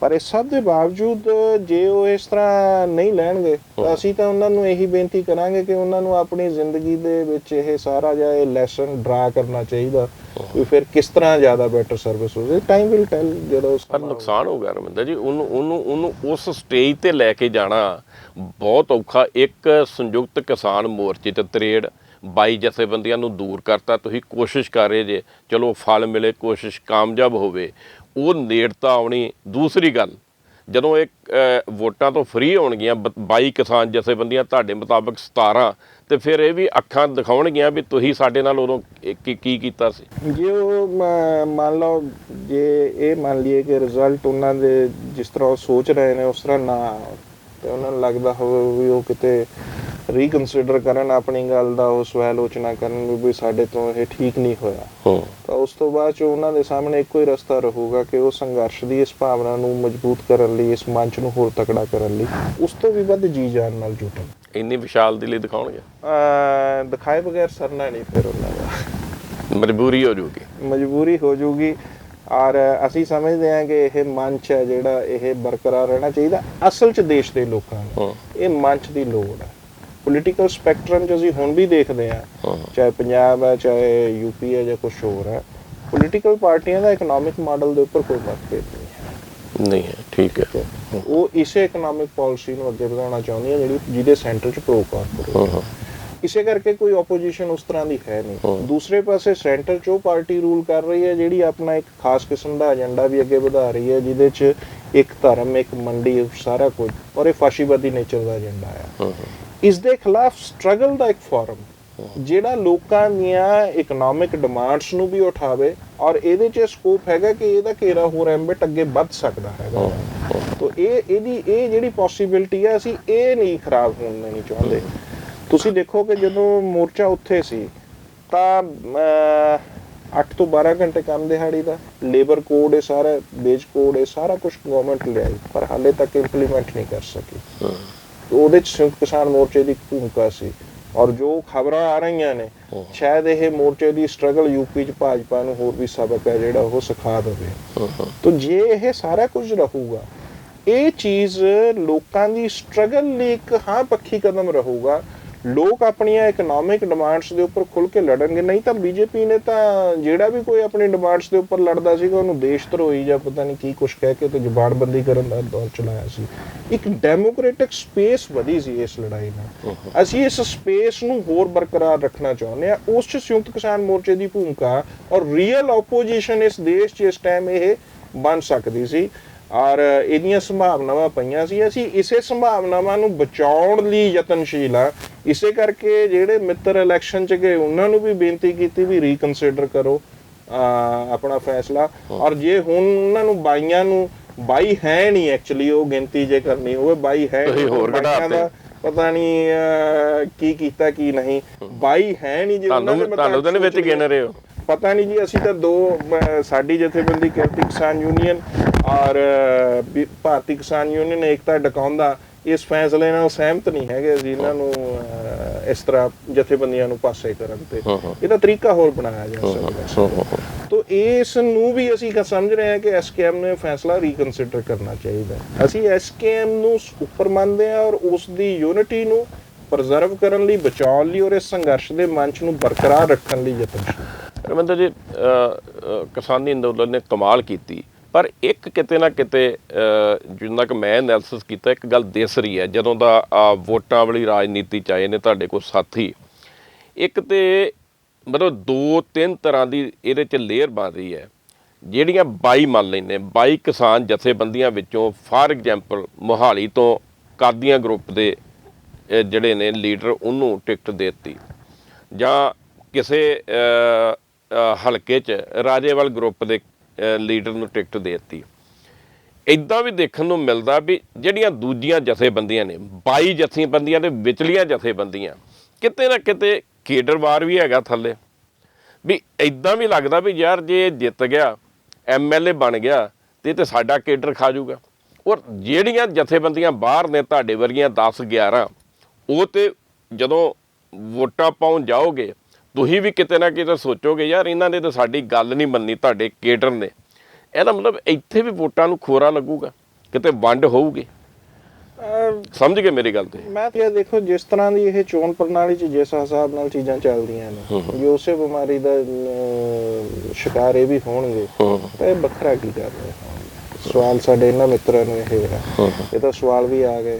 ਪਰ ਇਸ ਸਭ ਦੇ ਬਾਵਜੂਦ ਜੇ ਉਹ ਇਸ ਤਰ੍ਹਾਂ ਨਹੀਂ ਲੈਣਗੇ ਤਾਂ ਅਸੀਂ ਤਾਂ ਉਹਨਾਂ ਨੂੰ ਇਹੀ ਬੇਨਤੀ ਕਰਾਂਗੇ ਕਿ ਉਹਨਾਂ ਨੂੰ ਆਪਣੀ ਜ਼ਿੰਦਗੀ ਦੇ ਵਿੱਚ ਇਹ ਸਾਰਾ ਜਿਹਾ ਇਹ ਲੈਸਨ ਡਰਾ ਕਰਨਾ ਚਾਹੀਦਾ ਵੀ ਫਿਰ ਕਿਸ ਤਰ੍ਹਾਂ ਜ਼ਿਆਦਾ ਬੈਟਰ ਸਰਵਿਸ ਹੋ ਜਾਏ। Time will tell. ਜਦੋਂ ਪਰ ਨੁਕਸਾਨ ਹੋ ਗਿਆ ਰਮਿੰਦਰ ਜੀ, ਉਹਨੂੰ ਉਸ ਸਟੇਜ ਤੇ ਲੈ ਕੇ ਜਾਣਾ ਬਹੁਤ ਔਖਾ। ਇੱਕ ਸੰਯੁਕਤ ਕਿਸਾਨ ਮੋਰਚੇ ਤੇ 22 ਜਥੇਬੰਦੀਆਂ ਨੂੰ ਦੂਰ ਕਰਤਾ, ਤੁਸੀਂ ਕੋਸ਼ਿਸ਼ ਕਰ ਰਹੇ ਜੇ, ਚਲੋ ਫਲ ਮਿਲੇ, ਕੋਸ਼ਿਸ਼ ਕਾਮਯਾਬ ਹੋਵੇ, ਉਹ ਨੇੜਤਾ ਆਉਣੀ। ਦੂਸਰੀ ਗੱਲ, ਜਦੋਂ ਇਹ ਵੋਟਾਂ ਤੋਂ ਫ੍ਰੀ ਹੋਣਗੀਆਂ 22 ਕਿਸਾਨ ਜਥੇਬੰਦੀਆਂ, ਤੁਹਾਡੇ ਮੁਤਾਬਕ 17, ਤੇ ਫਿਰ ਇਹ ਵੀ ਅੱਖਾਂ ਦਿਖਾਉਣਗੀਆਂ ਵੀ ਤੁਸੀਂ ਸਾਡੇ ਨਾਲ ਉਦੋਂ ਕੀ ਕੀਤਾ ਸੀ। ਜੇ ਉਹ ਮੰਨ ਲਓ, ਜੇ ਇਹ ਮੰਨ ਲਈਏ ਕਿ ਰਿਜ਼ਲਟ ਉਹਨਾਂ ਦੇ ਜਿਸ ਤਰ੍ਹਾਂ ਉਹ ਸੋਚ ਰਹੇ ਨੇ ਉਸ ਤਰ੍ਹਾਂ ਨਾ, ਤੇ ਉਹਨਾਂ ਨੂੰ ਲੱਗਦਾ ਹੋਵੇ ਵੀ ਉਹ ਕਿਤੇ ਰੀਕਨਸੀਡਰ ਕਰਨ ਆਪਣੀ ਗੱਲ ਦਾ, ਉਹ ਸਵੈ ਆਲੋਚਨਾ ਕਰਨ ਵੀ ਸਾਡੇ ਤੋਂ ਇਹ ਠੀਕ ਨਹੀਂ ਹੋਇਆ, ਤਾਂ ਉਸ ਤੋਂ ਬਾਅਦ 'ਚ ਉਹਨਾਂ ਦੇ ਸਾਹਮਣੇ ਇੱਕੋ ਹੀ ਰਸਤਾ ਰਹੂਗਾ ਕਿ ਉਹ ਸੰਘਰਸ਼ ਦੀ ਇਸ ਭਾਵਨਾ ਨੂੰ ਮਜ਼ਬੂਤ ਕਰਨ ਲਈ, ਇਸ ਮੰਚ ਨੂੰ ਹੋਰ ਤਕੜਾ ਕਰਨ ਲਈ ਉਸ ਤੋਂ ਵੀ ਵੱਧ ਜੀ ਜਾਨ ਨਾਲ ਜੁਟਣ। ਇੰਨੀ ਵਿਸ਼ਾਲ ਦਿਲੀ ਦਿਖਾਉਣਗੇ, ਦਿਖਾਏ ਬਗੈਰ ਸਰਨਾ ਨਹੀਂ ਫਿਰ ਉਹਨਾਂ ਦਾ, ਮਜਬੂਰੀ ਹੋ ਜਾਊਗੀ। ਔਰ ਅਸੀਂ ਸਮਝਦੇ ਹਾਂ ਕਿ ਇਹ ਮੰਚ ਹੈ ਜਿਹੜਾ ਇਹ ਬਰਕਰਾਰ ਰਹਿਣਾ ਚਾਹੀਦਾ। ਅਸਲ 'ਚ ਦੇਸ਼ ਦੇ ਲੋਕਾਂ ਨੂੰ ਇਹ ਮੰਚ ਦੀ ਲੋੜ ਹੈ। ਪੋਲੀਟੀਕਲ ਸਪੈਕਟਰਮ 'ਚ ਅਸੀਂ ਹੁਣ ਵੀ ਦੇਖਦੇ ਹਾਂ, ਚਾਹੇ ਪੰਜਾਬ ਹੈ, ਚਾਹੇ ਯੂਪੀ ਹੈ ਜਾਂ ਕੁਛ ਹੋਰ ਹੈ, ਪੋਲੀਟੀਕਲ ਪਾਰਟੀਆਂ ਦਾ ਇਕਨੋਮਿਕ ਮਾਡਲ ਦੇ ਉੱਪਰ ਕੋਈ ਮਤਭੇਦ ਨਹੀਂ ਹੈ। ਠੀਕ ਹੈ, ਉਹ ਇਸੇ ਇਕਨੋਮਿਕ ਪਾਲਿਸੀ ਨੂੰ ਅੱਗੇ ਵਧਾਉਣਾ ਚਾਹੁੰਦੀ ਹੈ ਜਿਹਦੇ ਸੈਂਟਰ 'ਚ ਪ੍ਰੋ ਕਾਰਪੋਰੇਟ। ਇਸੇ ਕਰਕੇ ਕੋਈ ਆਪੋਜੀਸ਼ਨ ਉਸ ਤਰ੍ਹਾਂ ਦੀ ਹੈ ਨਹੀਂ। ਦੂਸਰੇ ਪਾਸੇ ਸੈਂਟਰ 'ਚ ਉਹ ਪਾਰਟੀ ਰੂਲ ਕਰ ਰਹੀ ਹੈ ਜਿਹੜੀ ਆਪਣਾ ਇੱਕ ਖਾਸ ਕਿਸਮ ਦਾ ਏਜੰਡਾ ਵੀ ਅੱਗੇ ਵਧਾ ਰਹੀ ਹੈ, ਜਿਹਦੇ 'ਚ ਇੱਕ ਧਰਮ, ਇੱਕ ਮੰਡੀ, ਸਾਰਾ ਕੁਝ, ਔਰ ਇਹ ਫਾਸ਼ੀਵਾਦੀ ਨੇਚਰ ਦਾ ਏਜੰਡਾ ਹੈ। ਇਸ ਦੇ ਖਿਲਾਫ ਸਟਰਗਲ ਦਾ ਇੱਕ ਫੋਰਮ ਜਿਹੜਾ ਲੋਕਾਂ ਦੀਆਂ ਇਕਨੋਮਿਕ ਡਿਮਾਂਡਸ ਨੂੰ ਵੀ ਉਠਾਵੇ, ਔਰ ਇਹਦੇ 'ਚ ਸਕੋਪ ਹੈਗਾ ਕਿ ਇਹਦਾ ਘੇਰਾ ਹੋਰ ਐਂਬਿਟ ਅੱਗੇ ਵੱਧ ਸਕਦਾ ਹੈਗਾ। ਤਾਂ ਇਹਦੀ ਜਿਹੜੀ ਪੋਸੀਬਿਲਿਟੀ ਹੈ, ਅਸੀਂ ਇਹ ਨਹੀਂ ਖਰਾਬ ਹੋਣ ਦੇਣੀ ਚਾਹੁੰਦੇ। ਤੁਸੀਂ ਦੇਖੋ ਕਿ ਜਦੋਂ ਮੋਰਚਾ ਉੱਥੇ ਸੀ ਤਾਂ 8 ਤੋਂ 12 ਘੰਟੇ ਕੰਮ ਦਿਹਾੜੀ ਦਾ, ਲੇਬਰ ਕੋਡ, ਇਹ ਸਾਰਾ ਵੇਜ ਕੋਡ, ਇਹ ਸਾਰਾ ਕੁਛ ਗਵਰਨਮੈਂਟ ਲਿਆਈ, ਪਰ ਹਾਲੇ ਤੱਕ ਇੰਪਲੀਮੈਂਟ ਨਹੀਂ ਕਰ ਸਕੀ। ਉਹਦੇ 'ਚ ਸੰਯੁਕਤ ਕਿਸਾਨ ਮੋਰਚੇ ਦੀ ਭੂਮਿਕਾ ਸੀ। ਔਰ ਜੋ ਖਬਰਾਂ ਆ ਰਹੀਆਂ ਨੇ, ਸ਼ਾਇਦ ਇਹ ਮੋਰਚੇ ਦੀ ਸਟਰਗਲ ਯੂਪੀ 'ਚ ਭਾਜਪਾ ਨੂੰ ਹੋਰ ਵੀ ਸਬਕ ਹੈ ਜਿਹੜਾ ਉਹ ਸਿਖਾ ਦੇਵੇ। ਤਾਂ ਜੇ ਇਹ ਸਾਰਾ ਕੁਝ ਰਹੂਗਾ, ਇਹ ਚੀਜ਼ ਲੋਕਾਂ ਦੀ ਸਟਰਗਲ ਲਈ ਇੱਕ ਹਾਂ ਪੱਖੀ ਕਦਮ ਰਹੂਗਾ। ਲੋਕ ਆਪਣੀਆਂ ਇਕਨੋਮਿਕ ਡਿਮਾਂਡਸ ਦੇ ਉੱਪਰ ਖੁੱਲ੍ਹ ਕੇ ਲੜਨਗੇ। ਨਹੀਂ ਤਾਂ ਬੀਜੇਪੀ ਨੇ ਤਾਂ ਜਿਹੜਾ ਵੀ ਕੋਈ ਆਪਣੀ ਡਿਮਾਂਡਸ ਦੇ ਉੱਪਰ ਲੜਦਾ ਸੀਗਾ ਉਹਨੂੰ ਦੇਸ਼ ਧਰੋਹੀ ਜਾਂ ਪਤਾ ਨਹੀਂ ਕੀ ਕੁਛ ਕਹਿ ਕੇ ਤੇ ਜ਼ੁਬਾਨਬੰਦੀ ਕਰਨ ਦਾ ਦੌਰ ਚਲਾਇਆ ਸੀ। ਇੱਕ ਡੈਮੋਕ੍ਰੈਟਿਕ ਸਪੇਸ ਵਧੀ ਸੀ ਇਸ ਲੜਾਈ ਨਾਲ। ਅਸੀਂ ਇਸ ਸਪੇਸ ਨੂੰ ਹੋਰ ਬਰਕਰਾਰ ਰੱਖਣਾ ਚਾਹੁੰਦੇ ਹਾਂ। ਉਸ 'ਚ ਸੰਯੁਕਤ ਕਿਸਾਨ ਮੋਰਚੇ ਦੀ ਭੂਮਿਕਾ ਔਰ ਰੀਅਲ ਆਪੋਜੀਸ਼ਨ ਇਸ ਦੇਸ਼ 'ਚ ਇਸ ਟਾਈਮ ਇਹ ਬਣ ਸਕਦੀ ਸੀ, ਔਰ ਇਹਦੀਆਂ ਸੰਭਾਵਨਾਵਾਂ ਪਈਆਂ ਸੀ। ਅਸੀਂ ਇਸੇ ਸੰਭਾਵਨਾਵਾਂ ਨੂੰ ਬਚਾਉਣ ਲਈ ਯਤਨਸ਼ੀਲ ਹਾਂ। ਇਸੇ ਕਰਕੇ ਜਿਹੜੇ ਮਿੱਤਰ ਇਲੈਕਸ਼ਨ 'ਚ ਗਏ ਉਹਨਾਂ ਨੂੰ ਵੀ ਬੇਨਤੀ ਕੀਤੀ ਵੀ ਰੀਕਨਸੀਡਰ ਕਰੋ, ਆਪਣਾ ਫੈਸਲਾ। ਔਰ ਜੇ ਹੁਣ ਉਹਨਾਂ ਨੂੰ ਬਾਈਆਂ ਨੂੰ, ਬਾਈ ਹੈ ਨਹੀਂ ਐਕਚੁਅਲੀ, ਉਹ ਗਿਣਤੀ ਜੇ ਕਰਨੀ ਹੋਵੇ ਬਾਈ ਹੈ ਤੁਸੀਂ ਹੋਰ ਬਾਈਆਂ ਦਾ ਪਤਾ ਨਹੀਂ ਕੀ ਕੀਤਾ ਕੀ ਨਹੀਂ, ਬਾਈ ਹੈ ਨਹੀਂ। ਜੇ ਤੁਹਾਨੂੰ ਤਾਂ ਵਿੱਚ ਗਿਣ ਰਹੇ ਹੋ, ਪਤਾ ਨਹੀਂ ਜੀ। ਅਸੀਂ ਤਾਂ ਦੋ, ਸਾਡੀ ਜਥੇਬੰਦੀ ਕਿਰਤੀ ਕਿਸਾਨ ਯੂਨੀਅਨ ਔਰ ਭਾਰਤੀ ਕਿਸਾਨ ਯੂਨੀਅਨ ਏਕਤਾ ਡਕਾਉਂਦਾ ਇਸ ਫੈਸਲੇ ਨਾਲ ਸਹਿਮਤ ਨਹੀਂ ਹੈਗੇ ਅਸੀਂ ਇਹਨਾਂ ਨੂੰ ਇਸ ਤਰ੍ਹਾਂ ਜਥੇਬੰਦੀਆਂ ਨੂੰ ਪਾਸੇ ਕਰਨ ਤੇ। ਇਹਦਾ ਤਰੀਕਾ ਹੋਰ ਬਣਾਇਆ ਜਾ ਸਕਦਾ। ਤੋ ਇਸ ਨੂੰ ਵੀ ਅਸੀਂ ਸਮਝ ਰਹੇ ਹਾਂ ਕਿ ਐਸਕੇਐਮ ਨੇ ਫੈਸਲਾ ਰੀਕਨਸੀਡਰ ਕਰਨਾ ਚਾਹੀਦਾ। ਅਸੀਂ ਐਸਕੇਐਮ ਨੂੰ ਉੱਪਰ ਮੰਨਦੇ ਹਾਂ ਔਰ ਉਸ ਦੀ ਯੂਨਿਟੀ ਨੂੰ ਪ੍ਰਜ਼ਰਵ ਕਰਨ ਲਈ, ਬਚਾਉਣ ਲਈ ਔਰ ਇਸ ਸੰਘਰਸ਼ ਦੇ ਮੰਚ ਨੂੰ ਬਰਕਰਾਰ ਰੱਖਣ ਲਈ ਯਤਨਸ਼ੀਲ। ਰਮਿੰਦਰ ਜੀ, ਕਿਸਾਨੀ ਅੰਦੋਲਨ ਨੇ ਕਮਾਲ ਕੀਤੀ, ਪਰ ਇੱਕ ਕਿਤੇ ਨਾ ਕਿਤੇ ਜਿੰਨਾ ਕਿ ਮੈਂ ਐਨਾਲਿਸਿਸ ਕੀਤਾ, ਇੱਕ ਗੱਲ ਦਿਸ ਰਹੀ ਹੈ ਜਦੋਂ ਦਾ ਵੋਟਾਂ ਵਾਲੀ ਰਾਜਨੀਤੀ 'ਚ ਆਏ ਨੇ ਤੁਹਾਡੇ ਕੋਲ ਸਾਥੀ, ਇੱਕ ਤੇ ਮਤਲਬ 2-3 ਤਰ੍ਹਾਂ ਦੀ ਇਹਦੇ 'ਚ ਲੇਅਰ ਬਣ ਰਹੀ ਹੈ। ਜਿਹੜੀਆਂ 22 ਮੰਨ ਲੈਂਦੇ 22 ਕਿਸਾਨ ਜਥੇਬੰਦੀਆਂ ਵਿੱਚੋਂ, ਫਾਰ ਐਗਜ਼ਾਮਪਲ ਮੋਹਾਲੀ ਤੋਂ ਕਾਦੀਆਂ ਗਰੁੱਪ ਦੇ ਜਿਹੜੇ ਨੇ ਲੀਡਰ, ਉਹਨੂੰ ਟਿਕਟ ਦੇ ਦਿੱਤੀ, ਜਾਂ ਕਿਸੇ ਹਲਕੇ 'ਚ ਰਾਜੇਵਾਲ ਗਰੁੱਪ ਦੇ ਲੀਡਰ ਨੂੰ ਟਿਕਟ ਦੇ ਦਿੱਤੀ। ਇੱਦਾਂ ਵੀ ਦੇਖਣ ਨੂੰ ਮਿਲਦਾ ਵੀ ਜਿਹੜੀਆਂ ਦੂਜੀਆਂ ਜਥੇਬੰਦੀਆਂ ਨੇ, 22 ਜਥੇਬੰਦੀਆਂ ਦੇ ਵਿਚਲੀਆਂ ਜਥੇਬੰਦੀਆਂ, ਕਿਤੇ ਨਾ ਕਿਤੇ ਕੇਡਰਵਾਰ ਵੀ ਹੈਗਾ ਥੱਲੇ। ਵੀ ਇੱਦਾਂ ਵੀ ਲੱਗਦਾ ਵੀ ਯਾਰ ਜੇ ਜਿੱਤ ਗਿਆ, MLA ਬਣ ਗਿਆ ਤੇ ਸਾਡਾ ਕੇਡਰ ਖਾ ਜੂਗਾ। ਔਰ ਜਿਹੜੀਆਂ ਜਥੇਬੰਦੀਆਂ ਬਾਹਰ ਨੇ ਤੁਹਾਡੇ ਵਰਗੀਆਂ 10-11, ਉਹ ਤੇ ਜਦੋਂ ਵੋਟਾਂ ਪਾਉਣ ਜਾਓਗੇ ਤੁਸੀਂ ਵੀ ਕਿਤੇ ਨਾ ਕਿਤੇ ਸੋਚੋਗੇ ਯਾਰ ਇਹਨਾਂ ਨੇ ਤਾਂ ਸਾਡੀ ਗੱਲ ਨਹੀਂ ਮੰਨੀ, ਤੁਹਾਡੇ ਕੇਡਰ ਨੇ। ਇਹਦਾ ਮਤਲਬ ਇੱਥੇ ਵੀ ਵੋਟਾਂ ਨੂੰ ਖੋਰਾ ਲੱਗੂਗਾ, ਕਿਤੇ ਵੰਡ ਹੋਊਗੀ। ਸਮਝ ਗਏ ਮੇਰੀ ਗੱਲ ਤੇ? ਮੈਂ ਤਾਂ ਦੇਖੋ, ਜਿਸ ਤਰ੍ਹਾਂ ਦੀ ਇਹ ਚੋਣ ਪ੍ਰਣਾਲੀ 'ਚ ਜਿਸ ਹਿਸਾਬ ਨਾਲ ਚੀਜ਼ਾਂ ਚੱਲਦੀਆਂ ਨੇ, ਜੇ ਉਸੇ ਬਿਮਾਰੀ ਦਾ ਸ਼ਿਕਾਰ ਇਹ ਵੀ ਹੋਣਗੇ ਤਾਂ ਇਹ ਵੱਖਰਾ ਕੀ ਕਰ ਰਹੇ ਹੋਣਗੇ। ਸਵਾਲ ਸਾਡੇ ਇਹਨਾਂ ਮਿੱਤਰਾਂ ਨੂੰ ਇਹ ਹੈ, ਇਹ ਤਾਂ ਸਵਾਲ ਵੀ ਆ ਗਏ